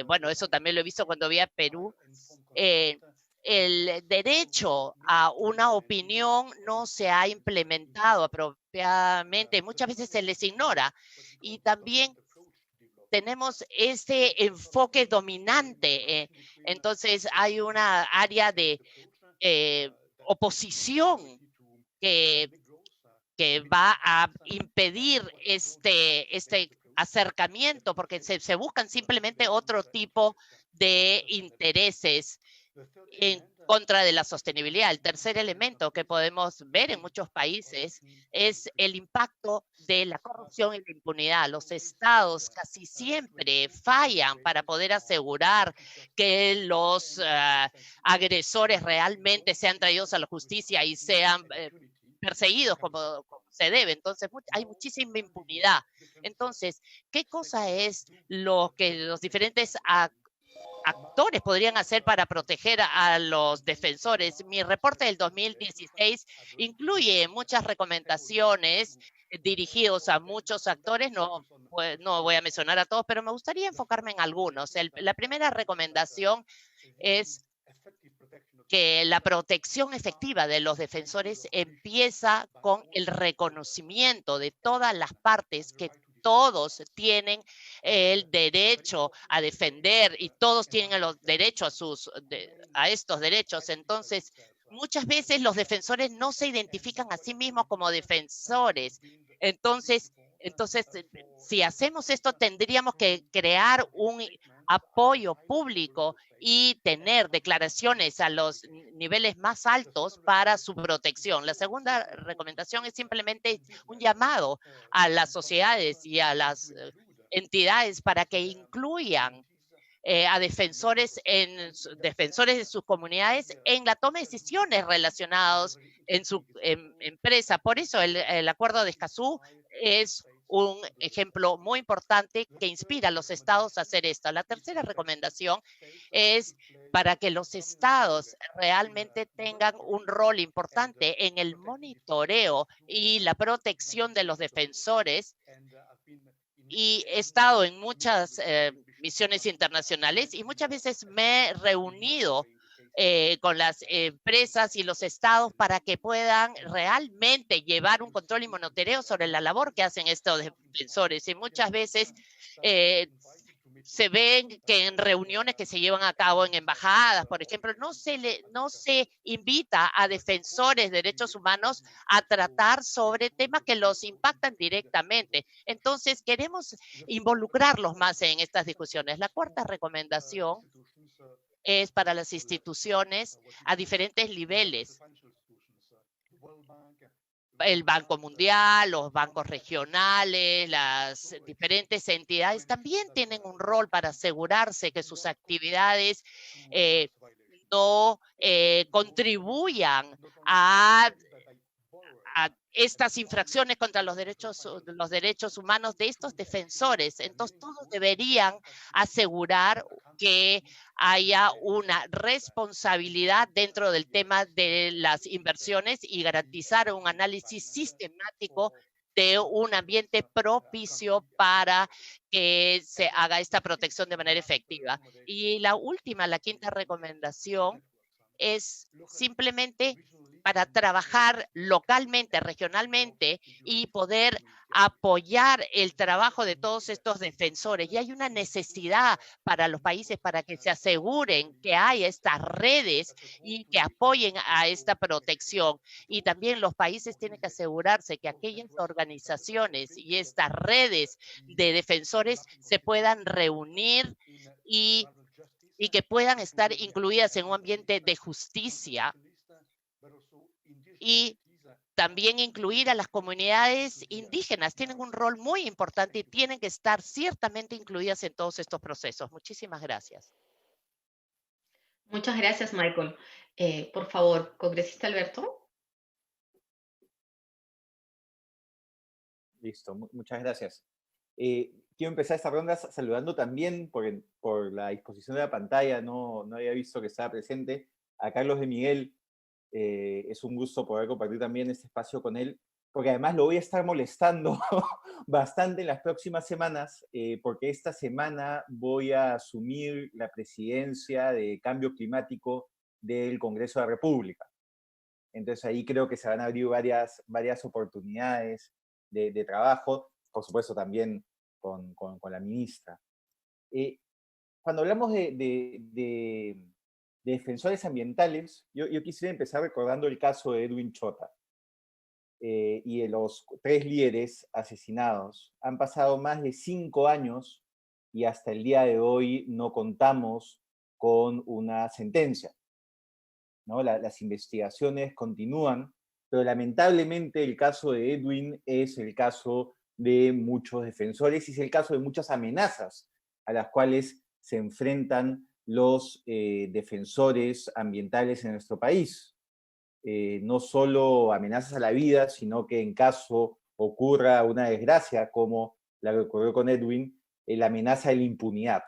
bueno, eso también lo he visto cuando vi a Perú, el derecho a una opinión no se ha implementado apropiadamente. Muchas veces se les ignora. Y también tenemos este enfoque dominante. Entonces hay una área de oposición que va a impedir este acercamiento porque se buscan simplemente otro tipo de intereses en contra de la sostenibilidad. El tercer elemento que podemos ver en muchos países es el impacto de la corrupción y la impunidad. Los estados casi siempre fallan para poder asegurar que los agresores realmente sean traídos a la justicia y sean perseguidos como se debe. Entonces, hay muchísima impunidad. Entonces, ¿qué cosa es lo que los diferentes actores podrían hacer para proteger a los defensores? Mi reporte del 2016 incluye muchas recomendaciones dirigidos a muchos actores. No voy a mencionar a todos, pero me gustaría enfocarme en algunos. La primera recomendación es que la protección efectiva de los defensores empieza con el reconocimiento de todas las partes que todos tienen el derecho a defender y todos tienen el derecho a estos derechos. Entonces, muchas veces los defensores no se identifican a sí mismos como defensores. Entonces, si hacemos esto, tendríamos que crear un apoyo público y tener declaraciones a los niveles más altos para su protección. La segunda recomendación es simplemente un llamado a las sociedades y a las entidades para que incluyan a defensores de sus comunidades en la toma de decisiones relacionadas en su empresa. Por eso el acuerdo de Escazú es un ejemplo muy importante que inspira a los estados a hacer esto. La tercera recomendación es para que los estados realmente tengan un rol importante en el monitoreo y la protección de los defensores. Y he estado en muchas misiones internacionales y muchas veces me he reunido con las empresas y los estados para que puedan realmente llevar un control y monitoreo sobre la labor que hacen estos defensores. Y muchas veces se ven que en reuniones que se llevan a cabo en embajadas, por ejemplo, no se invita a defensores de derechos humanos a tratar sobre temas que los impactan directamente. Entonces, queremos involucrarlos más en estas discusiones. La cuarta recomendación es para las instituciones a diferentes niveles. El Banco Mundial, los bancos regionales, las diferentes entidades también tienen un rol para asegurarse que sus actividades no contribuyan a estas infracciones contra los derechos humanos de estos defensores. Entonces, todos deberían asegurar que haya una responsabilidad dentro del tema de las inversiones y garantizar un análisis sistemático de un ambiente propicio para que se haga esta protección de manera efectiva. Y la última, la quinta recomendación, es simplemente para trabajar localmente, regionalmente y poder apoyar el trabajo de todos estos defensores. Y hay una necesidad para los países para que se aseguren que hay estas redes y que apoyen a esta protección. Y también los países tienen que asegurarse que aquellas organizaciones y estas redes de defensores se puedan reunir y que puedan estar incluidas en un ambiente de justicia y también incluir a las comunidades indígenas. Tienen un rol muy importante y tienen que estar ciertamente incluidas en todos estos procesos. Muchísimas gracias. Muchas gracias, Michael. Por favor, congresista Alberto. Listo, muchas gracias. Quiero empezar esta ronda saludando también por la disposición de la pantalla, no había visto que estaba presente, a Carlos de Miguel. Es un gusto poder compartir también este espacio con él, porque además lo voy a estar molestando bastante en las próximas semanas, porque esta semana voy a asumir la presidencia de Cambio Climático del Congreso de la República. Entonces ahí creo que se van a abrir varias oportunidades de trabajo, por supuesto también con la ministra. Cuando hablamos de defensores ambientales, yo quisiera empezar recordando el caso de Edwin Chota y de los 3 líderes asesinados. Han pasado más de 5 años y hasta el día de hoy no contamos con una sentencia, ¿no? Las investigaciones continúan, pero lamentablemente el caso de Edwin es el caso de muchos defensores y es el caso de muchas amenazas a las cuales se enfrentan los defensores ambientales en nuestro país. No solo amenazas a la vida, sino que en caso ocurra una desgracia como la que ocurrió con Edwin, la amenaza de la impunidad,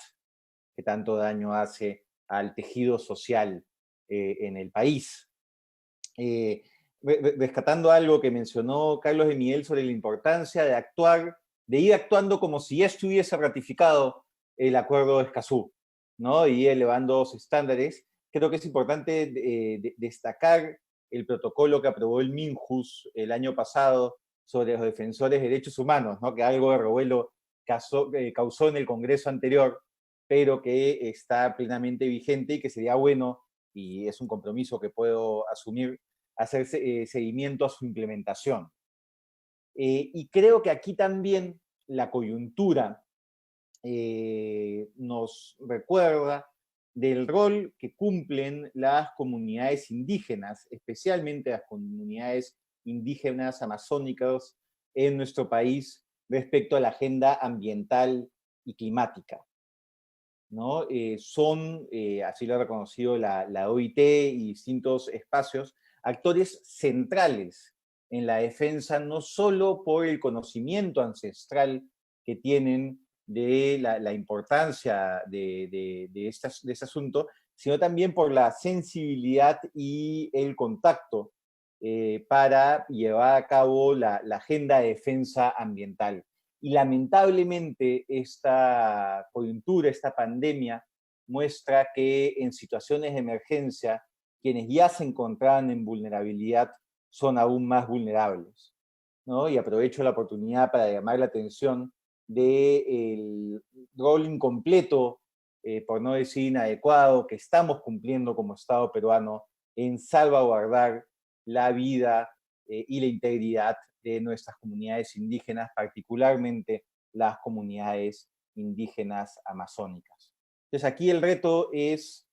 que tanto daño hace al tejido social en el país. Rescatando algo que mencionó Carlos de Miguel sobre la importancia de ir actuando como si ya estuviese ratificado el acuerdo de Escazú, ¿no? Y elevando los estándares. Creo que es importante destacar el protocolo que aprobó el MINJUS el año pasado sobre los defensores de derechos humanos, ¿no? Que algo de revuelo causó en el Congreso anterior, pero que está plenamente vigente y que sería bueno, y es un compromiso que puedo asumir, hacer seguimiento a su implementación. Y creo que aquí también la coyuntura nos recuerda del rol que cumplen las comunidades indígenas, especialmente las comunidades indígenas amazónicas en nuestro país respecto a la agenda ambiental y climática, ¿no? Son, así lo ha reconocido la OIT y distintos espacios, actores centrales en la defensa, no solo por el conocimiento ancestral que tienen de la importancia de este asunto, sino también por la sensibilidad y el contacto para llevar a cabo la agenda de defensa ambiental. Y lamentablemente esta coyuntura, esta pandemia, muestra que en situaciones de emergencia, quienes ya se encontraban en vulnerabilidad son aún más vulnerables, ¿no? Y aprovecho la oportunidad para llamar la atención del rol incompleto, por no decir inadecuado, que estamos cumpliendo como Estado peruano en salvaguardar la vida y la integridad de nuestras comunidades indígenas, particularmente las comunidades indígenas amazónicas. Entonces aquí el reto es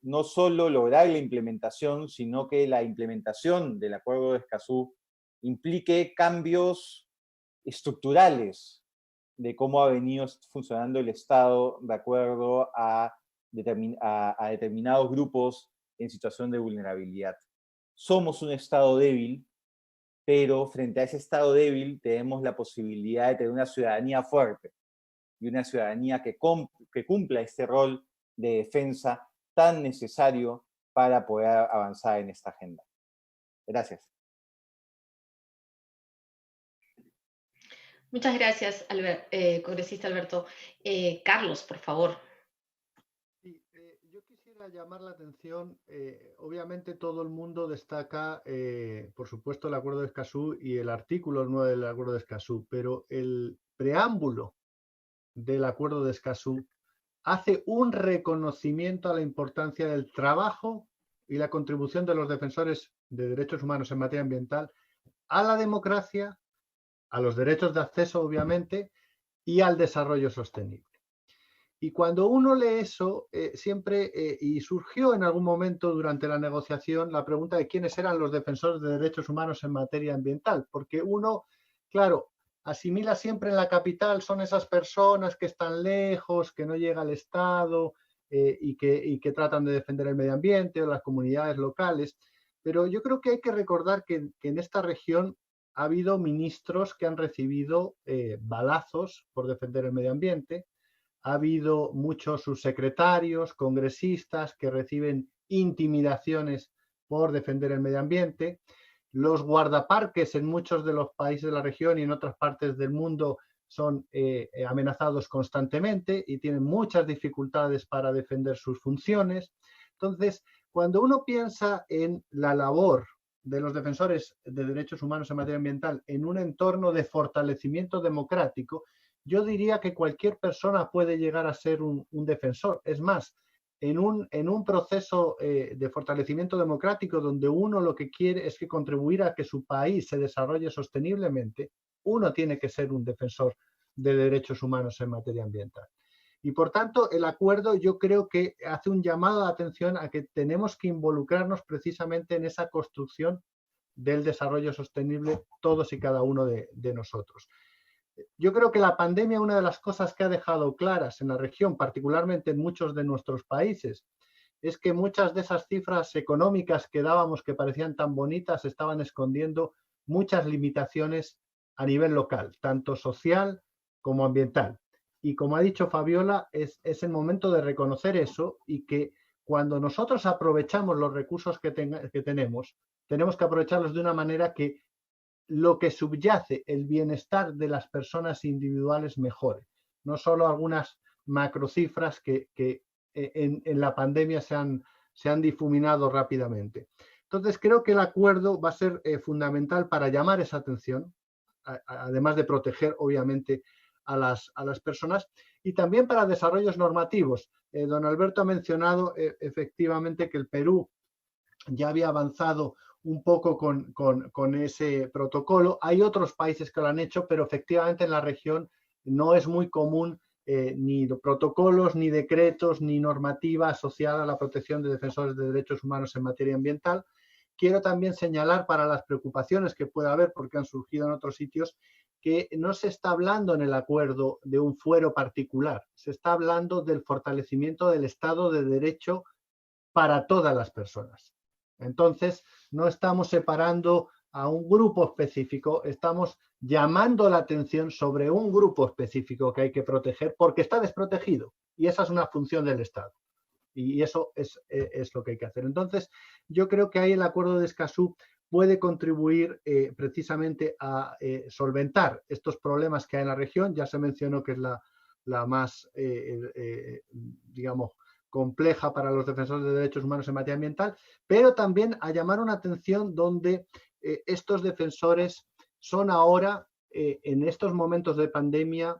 no solo lograr la implementación, sino que la implementación del Acuerdo de Escazú implique cambios estructurales de cómo ha venido funcionando el Estado de acuerdo a determinados grupos en situación de vulnerabilidad. Somos un Estado débil, pero frente a ese Estado débil tenemos la posibilidad de tener una ciudadanía fuerte y una ciudadanía que cumpla este rol de defensa tan necesario para poder avanzar en esta agenda. Gracias. Muchas gracias, congresista Alberto. Carlos, por favor. Sí, yo quisiera llamar la atención, obviamente todo el mundo destaca, por supuesto, el Acuerdo de Escazú y el artículo 9 del Acuerdo de Escazú, pero el preámbulo del Acuerdo de Escazú hace un reconocimiento a la importancia del trabajo y la contribución de los defensores de derechos humanos en materia ambiental a la democracia, a los derechos de acceso, obviamente, y al desarrollo sostenible. Y cuando uno lee eso, y surgió en algún momento durante la negociación la pregunta de quiénes eran los defensores de derechos humanos en materia ambiental, porque uno, claro, asimila siempre en la capital, son esas personas que están lejos, que no llega al Estado y que tratan de defender el medio ambiente o las comunidades locales, pero yo creo que hay que recordar que en esta región ha habido ministros que han recibido balazos por defender el medio ambiente. Ha habido muchos subsecretarios, congresistas que reciben intimidaciones por defender el medio ambiente. Los guardaparques en muchos de los países de la región y en otras partes del mundo son amenazados constantemente y tienen muchas dificultades para defender sus funciones. Entonces, cuando uno piensa en la labor de los defensores de derechos humanos en materia ambiental en un entorno de fortalecimiento democrático, yo diría que cualquier persona puede llegar a ser un defensor. Es más, en un proceso de fortalecimiento democrático donde uno lo que quiere es que contribuir a que su país se desarrolle sosteniblemente, uno tiene que ser un defensor de derechos humanos en materia ambiental. Y por tanto, el acuerdo yo creo que hace un llamado de atención a que tenemos que involucrarnos precisamente en esa construcción del desarrollo sostenible todos y cada uno de nosotros. Yo creo que la pandemia, una de las cosas que ha dejado claras en la región, particularmente en muchos de nuestros países, es que muchas de esas cifras económicas que dábamos que parecían tan bonitas estaban escondiendo muchas limitaciones a nivel local, tanto social como ambiental. Y como ha dicho Fabiola, es el momento de reconocer eso y que cuando nosotros aprovechamos los recursos que tenemos que aprovecharlos de una manera que lo que subyace, el bienestar de las personas individuales mejore. No solo algunas macrocifras que en la pandemia se han difuminado rápidamente. Entonces, creo que el acuerdo va a ser fundamental para llamar esa atención, además de proteger, obviamente, a las personas, y también para desarrollos normativos. Don Alberto ha mencionado efectivamente que el Perú ya había avanzado un poco con ese protocolo. Hay otros países que lo han hecho, pero efectivamente en la región no es muy común ni protocolos, ni decretos, ni normativa asociada a la protección de defensores de derechos humanos en materia ambiental. Quiero también señalar para las preocupaciones que pueda haber, porque han surgido en otros sitios, que no se está hablando en el acuerdo de un fuero particular, se está hablando del fortalecimiento del Estado de Derecho para todas las personas. Entonces, no estamos separando a un grupo específico, estamos llamando la atención sobre un grupo específico que hay que proteger porque está desprotegido y esa es una función del Estado. Y eso es lo que hay que hacer. Entonces, yo creo que ahí el acuerdo de Escazú puede contribuir precisamente a solventar estos problemas que hay en la región. Ya se mencionó que es la más, digamos, compleja para los defensores de derechos humanos en materia ambiental, pero también a llamar una atención donde estos defensores son ahora, en estos momentos de pandemia,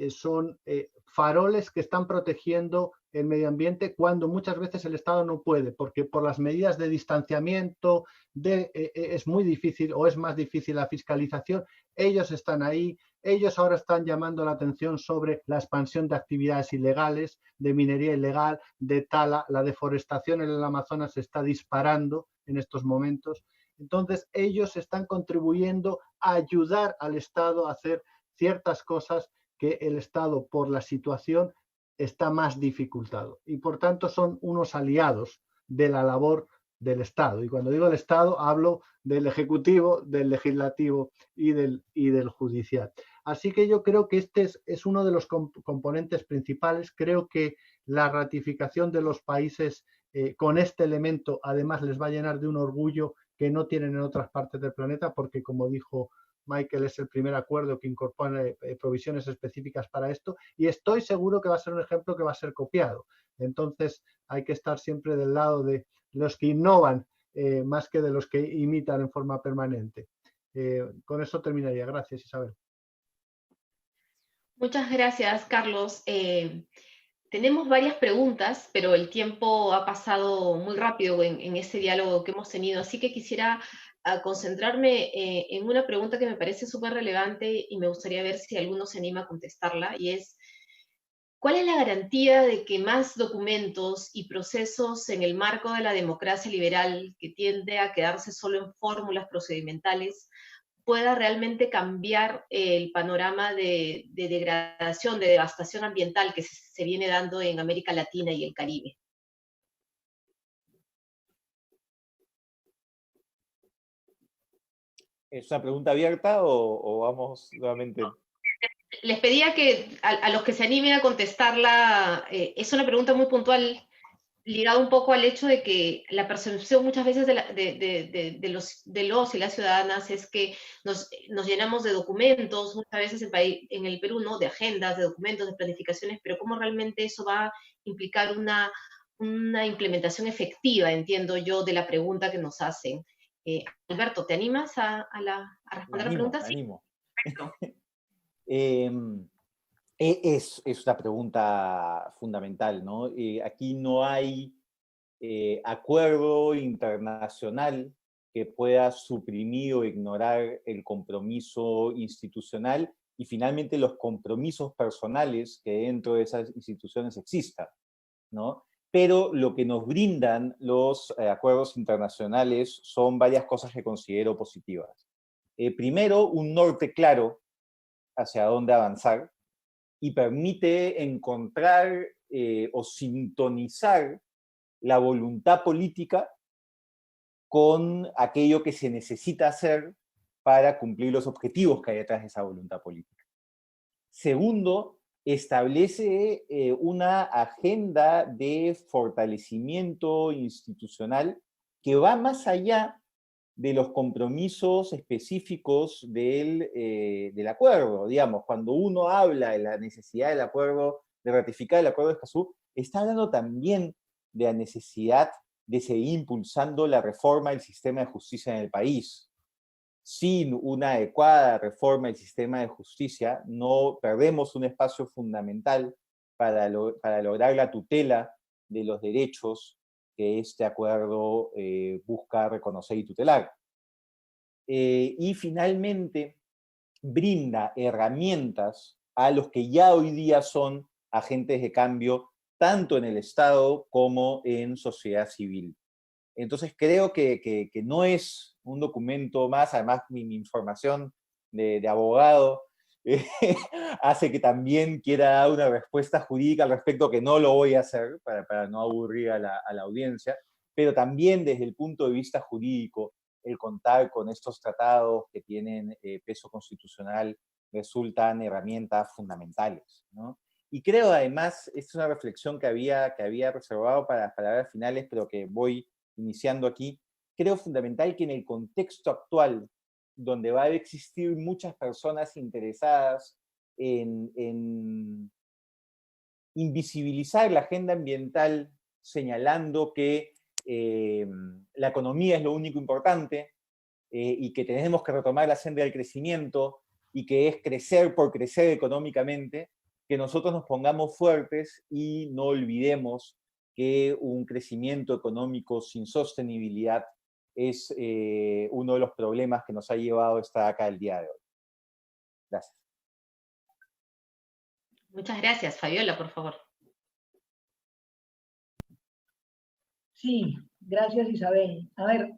son faroles que están protegiendo el medio ambiente cuando muchas veces el Estado no puede, porque por las medidas de distanciamiento es muy difícil o es más difícil la fiscalización. Ellos están ahí, ellos ahora están llamando la atención sobre la expansión de actividades ilegales, de minería ilegal, de tala, la deforestación en el Amazonas se está disparando en estos momentos. Entonces ellos están contribuyendo a ayudar al Estado a hacer ciertas cosas que el Estado, por la situación, está más dificultado. Y por tanto son unos aliados de la labor del Estado. Y cuando digo el Estado, hablo del Ejecutivo, del Legislativo y del Judicial. Así que yo creo que este es uno de los componentes principales. Creo que la ratificación de los países con este elemento, además, les va a llenar de un orgullo que no tienen en otras partes del planeta, porque como dijo Michael, es el primer acuerdo que incorpora provisiones específicas para esto y estoy seguro que va a ser un ejemplo que va a ser copiado. Entonces hay que estar siempre del lado de los que innovan más que de los que imitan en forma permanente. Con eso terminaría. Gracias, Isabel. Muchas gracias, Carlos. Tenemos varias preguntas, pero el tiempo ha pasado muy rápido en ese diálogo que hemos tenido, así que quisiera concentrarme en una pregunta que me parece súper relevante y me gustaría ver si alguno se anima a contestarla, y es, ¿cuál es la garantía de que más documentos y procesos en el marco de la democracia liberal, que tiende a quedarse solo en fórmulas procedimentales, pueda realmente cambiar el panorama de degradación, de devastación ambiental que se viene dando en América Latina y el Caribe? ¿Es una pregunta abierta o vamos nuevamente? Les pedía que a los que se animen a contestarla, es una pregunta muy puntual, ligada un poco al hecho de que la percepción muchas veces de los y las ciudadanas es que nos llenamos de documentos, muchas veces en el Perú, ¿no? De agendas, de documentos, de planificaciones, pero cómo realmente eso va a implicar una implementación efectiva, entiendo yo, de la pregunta que nos hacen. Alberto, ¿te animas a responder la pregunta? Me Sí. animo. Perfecto. Es una pregunta fundamental, ¿no? Aquí no hay acuerdo internacional que pueda suprimir o ignorar el compromiso institucional y finalmente los compromisos personales que dentro de esas instituciones existan, ¿no? Pero lo que nos brindan los acuerdos internacionales son varias cosas que considero positivas. Primero, un norte claro hacia dónde avanzar y permite encontrar o sintonizar la voluntad política con aquello que se necesita hacer para cumplir los objetivos que hay detrás de esa voluntad política. Segundo, establece una agenda de fortalecimiento institucional que va más allá de los compromisos específicos del acuerdo. Digamos, cuando uno habla de la necesidad del acuerdo, de ratificar el acuerdo de Escazú, está hablando también de la necesidad de seguir impulsando la reforma del sistema de justicia en el país. Sin una adecuada reforma del sistema de justicia, no perdemos un espacio fundamental para lograr la tutela de los derechos que este acuerdo busca reconocer y tutelar. Y finalmente, brinda herramientas a los que ya hoy día son agentes de cambio, tanto en el Estado como en sociedad civil. Entonces creo que no es un documento más, además mi información de abogado hace que también quiera dar una respuesta jurídica al respecto, que no lo voy a hacer para no aburrir a la audiencia, pero también desde el punto de vista jurídico, el contar con estos tratados que tienen peso constitucional resultan herramientas fundamentales, ¿no? Y creo además, esta es una reflexión que había reservado para palabras finales, pero que voy iniciando aquí, creo fundamental que en el contexto actual, donde va a existir muchas personas interesadas en invisibilizar la agenda ambiental, señalando que la economía es lo único importante y que tenemos que retomar la senda del crecimiento y que es crecer por crecer económicamente, que nosotros nos pongamos fuertes y no olvidemos que un crecimiento económico sin sostenibilidad es uno de los problemas que nos ha llevado a estar acá el día de hoy. Gracias. Muchas gracias. Fabiola, por favor. Sí, gracias Isabel. A ver,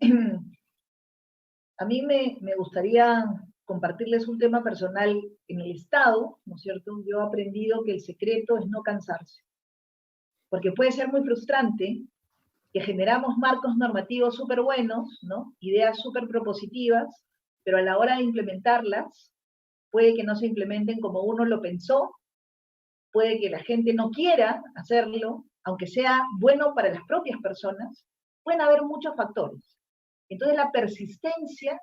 a mí me gustaría compartirles un tema personal. En el Estado, ¿no es cierto? Yo he aprendido que el secreto es no cansarse, porque puede ser muy frustrante que generamos marcos normativos súper buenos, ¿no? Ideas súper propositivas, pero a la hora de implementarlas, puede que no se implementen como uno lo pensó, puede que la gente no quiera hacerlo, aunque sea bueno para las propias personas, pueden haber muchos factores. Entonces la persistencia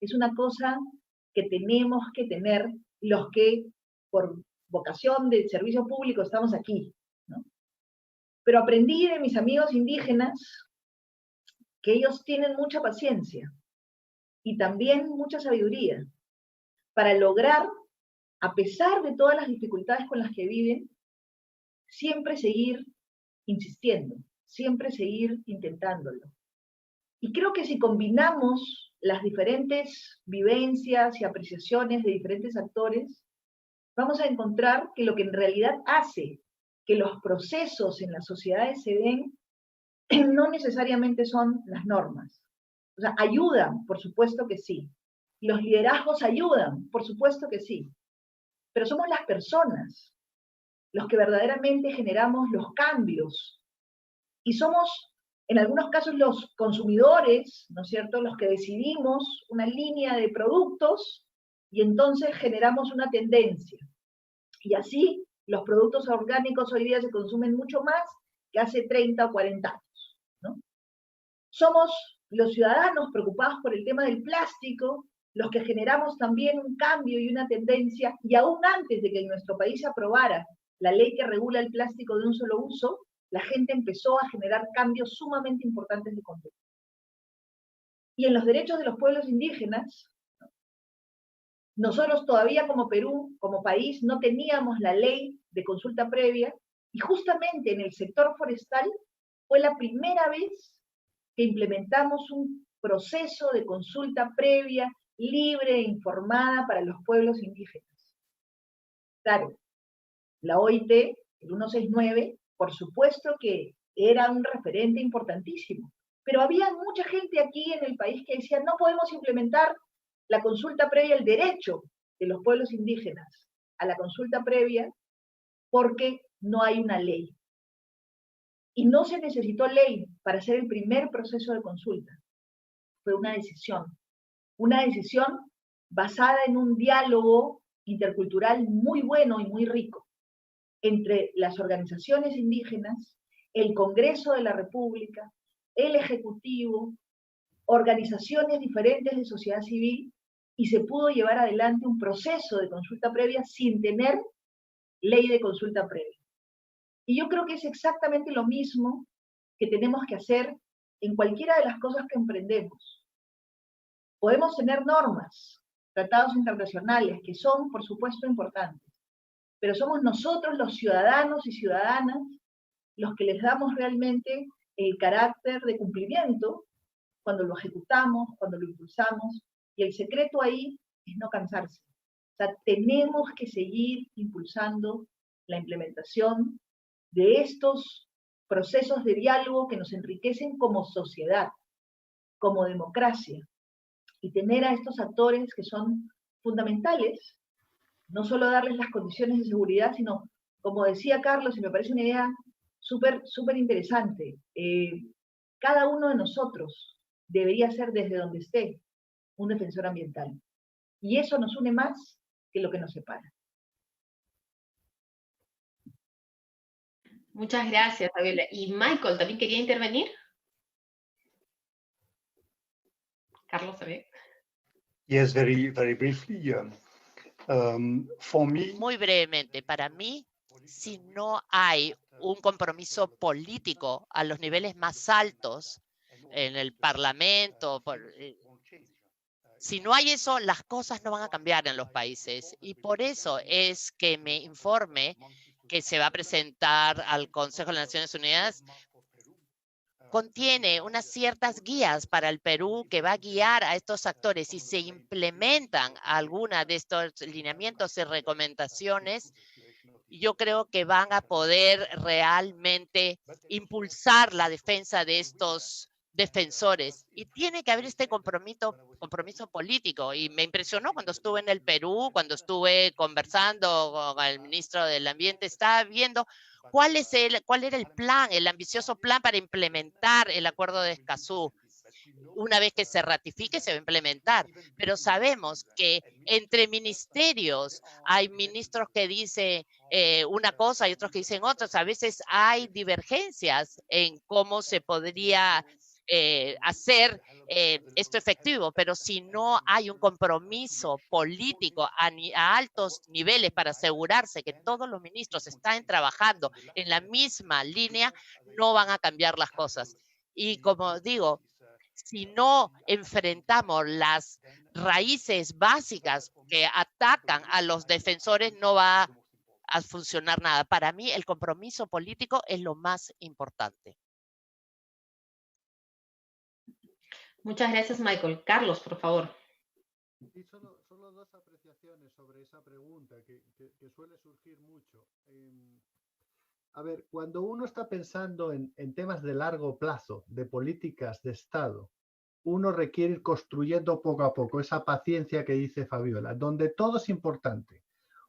es una cosa que tenemos que tener los que por vocación de servicio público estamos aquí, ¿no? Pero aprendí de mis amigos indígenas que ellos tienen mucha paciencia y también mucha sabiduría para lograr, a pesar de todas las dificultades con las que viven, siempre seguir insistiendo, siempre seguir intentándolo. Y creo que si combinamos las diferentes vivencias y apreciaciones de diferentes actores, vamos a encontrar que lo que en realidad hace que los procesos en las sociedades se den, no necesariamente son las normas. O sea, ayudan, por supuesto que sí. Los liderazgos ayudan, por supuesto que sí. Pero somos las personas los que verdaderamente generamos los cambios. Y somos, en algunos casos, los consumidores, ¿no es cierto?, los que decidimos una línea de productos y entonces generamos una tendencia. Y así, los productos orgánicos hoy día se consumen mucho más que hace 30 o 40 años, ¿no? Somos los ciudadanos preocupados por el tema del plástico, los que generamos también un cambio y una tendencia, y aún antes de que en nuestro país se aprobara la ley que regula el plástico de un solo uso, la gente empezó a generar cambios sumamente importantes de conducta. Y en los derechos de los pueblos indígenas, nosotros todavía como Perú, como país, no teníamos la ley de consulta previa, y justamente en el sector forestal fue la primera vez que implementamos un proceso de consulta previa, libre e informada para los pueblos indígenas. Claro, la OIT, el 169, por supuesto que era un referente importantísimo, pero había mucha gente aquí en el país que decía, no podemos implementar la consulta previa, el derecho de los pueblos indígenas a la consulta previa, porque no hay una ley. Y no se necesitó ley para hacer el primer proceso de consulta. Fue una decisión basada en un diálogo intercultural muy bueno y muy rico entre las organizaciones indígenas, el Congreso de la República, el Ejecutivo, organizaciones diferentes de sociedad civil, y se pudo llevar adelante un proceso de consulta previa sin tener ley de consulta previa. Y yo creo que es exactamente lo mismo que tenemos que hacer en cualquiera de las cosas que emprendemos. Podemos tener normas, tratados internacionales, que son, por supuesto, importantes, pero somos nosotros, los ciudadanos y ciudadanas, los que les damos realmente el carácter de cumplimiento cuando lo ejecutamos, cuando lo impulsamos, y el secreto ahí es no cansarse. O sea, tenemos que seguir impulsando la implementación de estos procesos de diálogo que nos enriquecen como sociedad, como democracia, y tener a estos actores que son fundamentales, no solo darles las condiciones de seguridad, sino, como decía Carlos, y me parece una idea súper interesante, cada uno de nosotros debería ser, desde donde esté, un defensor ambiental. Y eso nos une más que lo que nos separa. Muchas gracias, Fabiola. ¿Y Michael también quería intervenir? Carlos, ¿se ve? Yes, very briefly. For me, muy brevemente, para mí, si no hay un compromiso político a los niveles más altos, en el Parlamento, si no hay eso, las cosas no van a cambiar en los países. Y por eso es que mi informe que se va a presentar al Consejo de las Naciones Unidas contiene unas ciertas guías para el Perú que va a guiar a estos actores. Si se implementan alguna de estos lineamientos y recomendaciones, yo creo que van a poder realmente impulsar la defensa de estos defensores. Y tiene que haber este compromiso político. Y me impresionó cuando estuve en el Perú, cuando estuve conversando con el ministro del Ambiente, estaba viendo cuál era el plan, el ambicioso plan para implementar el Acuerdo de Escazú. Una vez que se ratifique, se va a implementar. Pero sabemos que entre ministerios hay ministros que dicen una cosa y otros que dicen otras. A veces hay divergencias en cómo se podría hacer esto efectivo, pero si no hay un compromiso político a altos niveles para asegurarse que todos los ministros están trabajando en la misma línea, no van a cambiar las cosas. Y como digo, si no enfrentamos las raíces básicas que atacan a los defensores, no va a funcionar nada. Para mí, el compromiso político es lo más importante. Muchas gracias, Michael. Carlos, por favor. Y solo dos apreciaciones sobre esa pregunta que suele surgir mucho. A ver, cuando uno está pensando en temas de largo plazo, de políticas de Estado, uno requiere ir construyendo poco a poco esa paciencia que dice Fabiola, donde todo es importante.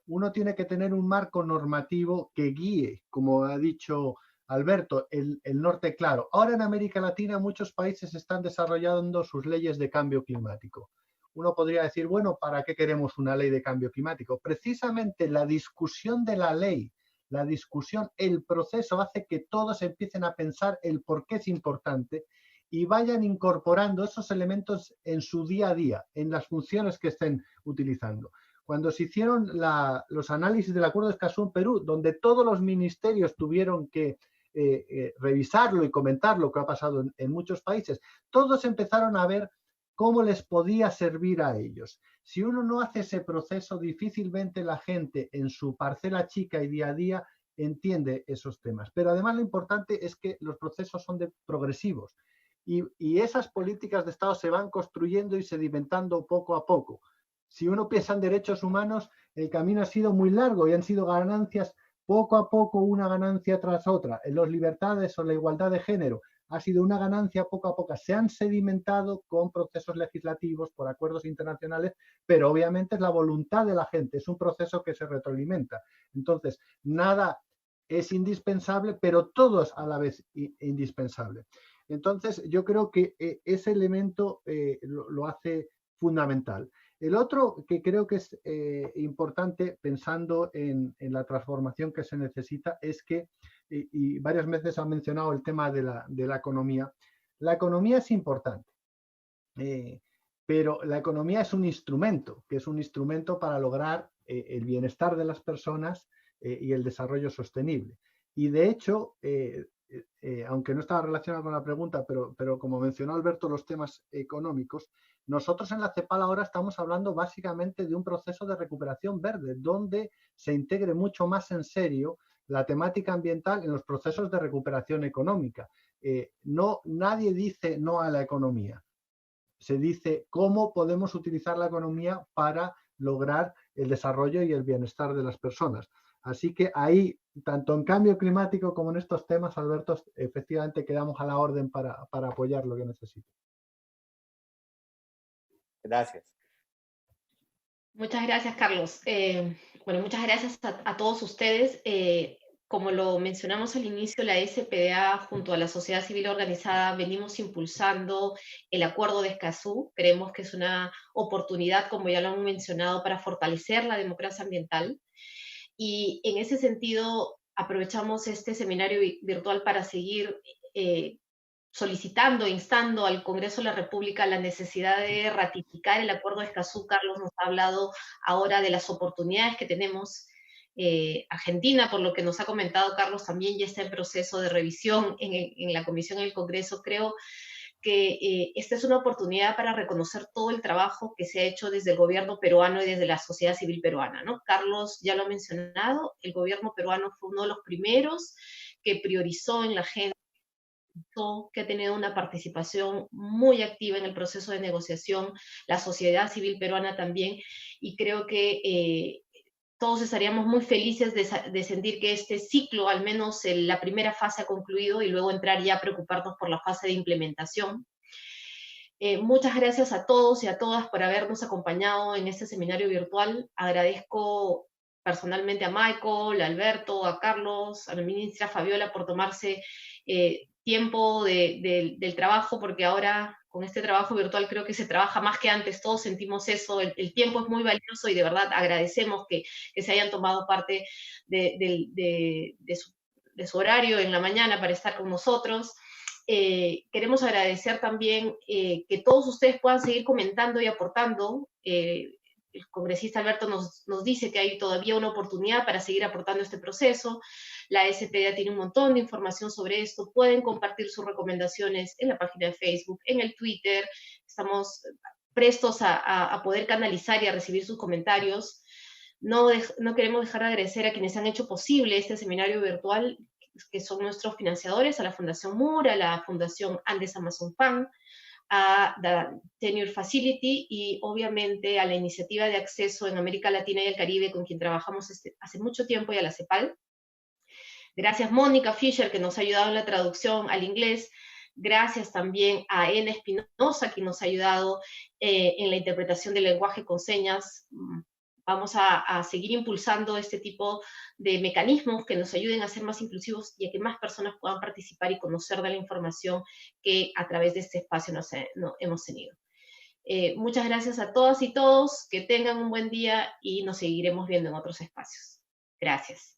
Uno tiene que tener un marco normativo que guíe, como ha dicho Alberto, el norte claro. Ahora en América Latina muchos países están desarrollando sus leyes de cambio climático. Uno podría decir, bueno, ¿para qué queremos una ley de cambio climático? Precisamente la discusión de la ley, la discusión, el proceso hace que todos empiecen a pensar el por qué es importante y vayan incorporando esos elementos en su día a día, en las funciones que estén utilizando. Cuando se hicieron los análisis del Acuerdo de Escazú en Perú, donde todos los ministerios tuvieron que revisarlo y comentar lo que ha pasado en muchos países, todos empezaron a ver cómo les podía servir a ellos. Si uno no hace ese proceso, difícilmente la gente en su parcela chica y día a día entiende esos temas. Pero además lo importante es que los procesos son progresivos y esas políticas de Estado se van construyendo y sedimentando poco a poco. Si uno piensa en derechos humanos, el camino ha sido muy largo y han sido ganancias poco a poco, una ganancia tras otra. En las libertades o la igualdad de género ha sido una ganancia poco a poco. Se han sedimentado con procesos legislativos, por acuerdos internacionales, pero obviamente es la voluntad de la gente, es un proceso que se retroalimenta. Entonces, nada es indispensable, pero todo es a la vez indispensable. Entonces, yo creo que ese elemento lo hace fundamental. El otro que creo que es importante, pensando en la transformación que se necesita, es que, y varias veces han mencionado el tema de la economía, la economía es importante, pero la economía es un instrumento, que es un instrumento para lograr el bienestar de las personas y el desarrollo sostenible. Y de hecho, aunque no estaba relacionado con la pregunta, pero como mencionó Alberto, los temas económicos, nosotros en la CEPAL ahora estamos hablando básicamente de un proceso de recuperación verde, donde se integre mucho más en serio la temática ambiental en los procesos de recuperación económica. Nadie dice no a la economía. Se dice cómo podemos utilizar la economía para lograr el desarrollo y el bienestar de las personas. Así que ahí, tanto en cambio climático como en estos temas, Alberto, efectivamente quedamos a la orden para apoyar lo que necesite. Gracias. Muchas gracias, Carlos. Bueno, muchas gracias a todos ustedes. Como lo mencionamos al inicio, la SPDA junto a la sociedad civil organizada venimos impulsando el Acuerdo de Escazú. Creemos que es una oportunidad, como ya lo han mencionado, para fortalecer la democracia ambiental. Y en ese sentido, aprovechamos este seminario virtual para seguir solicitando, instando al Congreso de la República la necesidad de ratificar el Acuerdo de Escazú. Carlos nos ha hablado ahora de las oportunidades que tenemos. Argentina, por lo que nos ha comentado Carlos, también ya está en proceso de revisión en la Comisión del Congreso. Creo que esta es una oportunidad para reconocer todo el trabajo que se ha hecho desde el gobierno peruano y desde la sociedad civil peruana, ¿no? Carlos ya lo ha mencionado, el gobierno peruano fue uno de los primeros que priorizó en la agenda, que ha tenido una participación muy activa en el proceso de negociación, la sociedad civil peruana también, y creo que todos estaríamos muy felices de sentir que este ciclo, al menos la primera fase, ha concluido y luego entrar ya a preocuparnos por la fase de implementación. Muchas gracias a todos y a todas por habernos acompañado en este seminario virtual. Agradezco personalmente a Michael, a Alberto, a Carlos, a la ministra Fabiola por tomarse tiempo del trabajo, porque ahora con este trabajo virtual creo que se trabaja más que antes, todos sentimos eso, el tiempo es muy valioso y de verdad agradecemos que se hayan tomado parte de su horario en la mañana para estar con nosotros. Queremos agradecer también que todos ustedes puedan seguir comentando y aportando. El congresista Alberto nos dice que hay todavía una oportunidad para seguir aportando este proceso. La SPDA tiene un montón de información sobre esto. Pueden compartir sus recomendaciones en la página de Facebook, en el Twitter. Estamos prestos a poder canalizar y a recibir sus comentarios. No queremos dejar de agradecer a quienes han hecho posible este seminario virtual, que son nuestros financiadores, a la Fundación MUR, a la Fundación Andes Amazon Fund, a The Tenure Facility y obviamente a la Iniciativa de Acceso en América Latina y el Caribe, con quien trabajamos hace mucho tiempo, y a la CEPAL. Gracias Mónica Fischer, que nos ha ayudado en la traducción al inglés. Gracias también a Ena Espinosa, que nos ha ayudado en la interpretación del lenguaje con señas. Vamos a seguir impulsando este tipo de mecanismos que nos ayuden a ser más inclusivos y a que más personas puedan participar y conocer de la información que a través de este espacio hemos tenido. Muchas gracias a todas y todos, que tengan un buen día y nos seguiremos viendo en otros espacios. Gracias.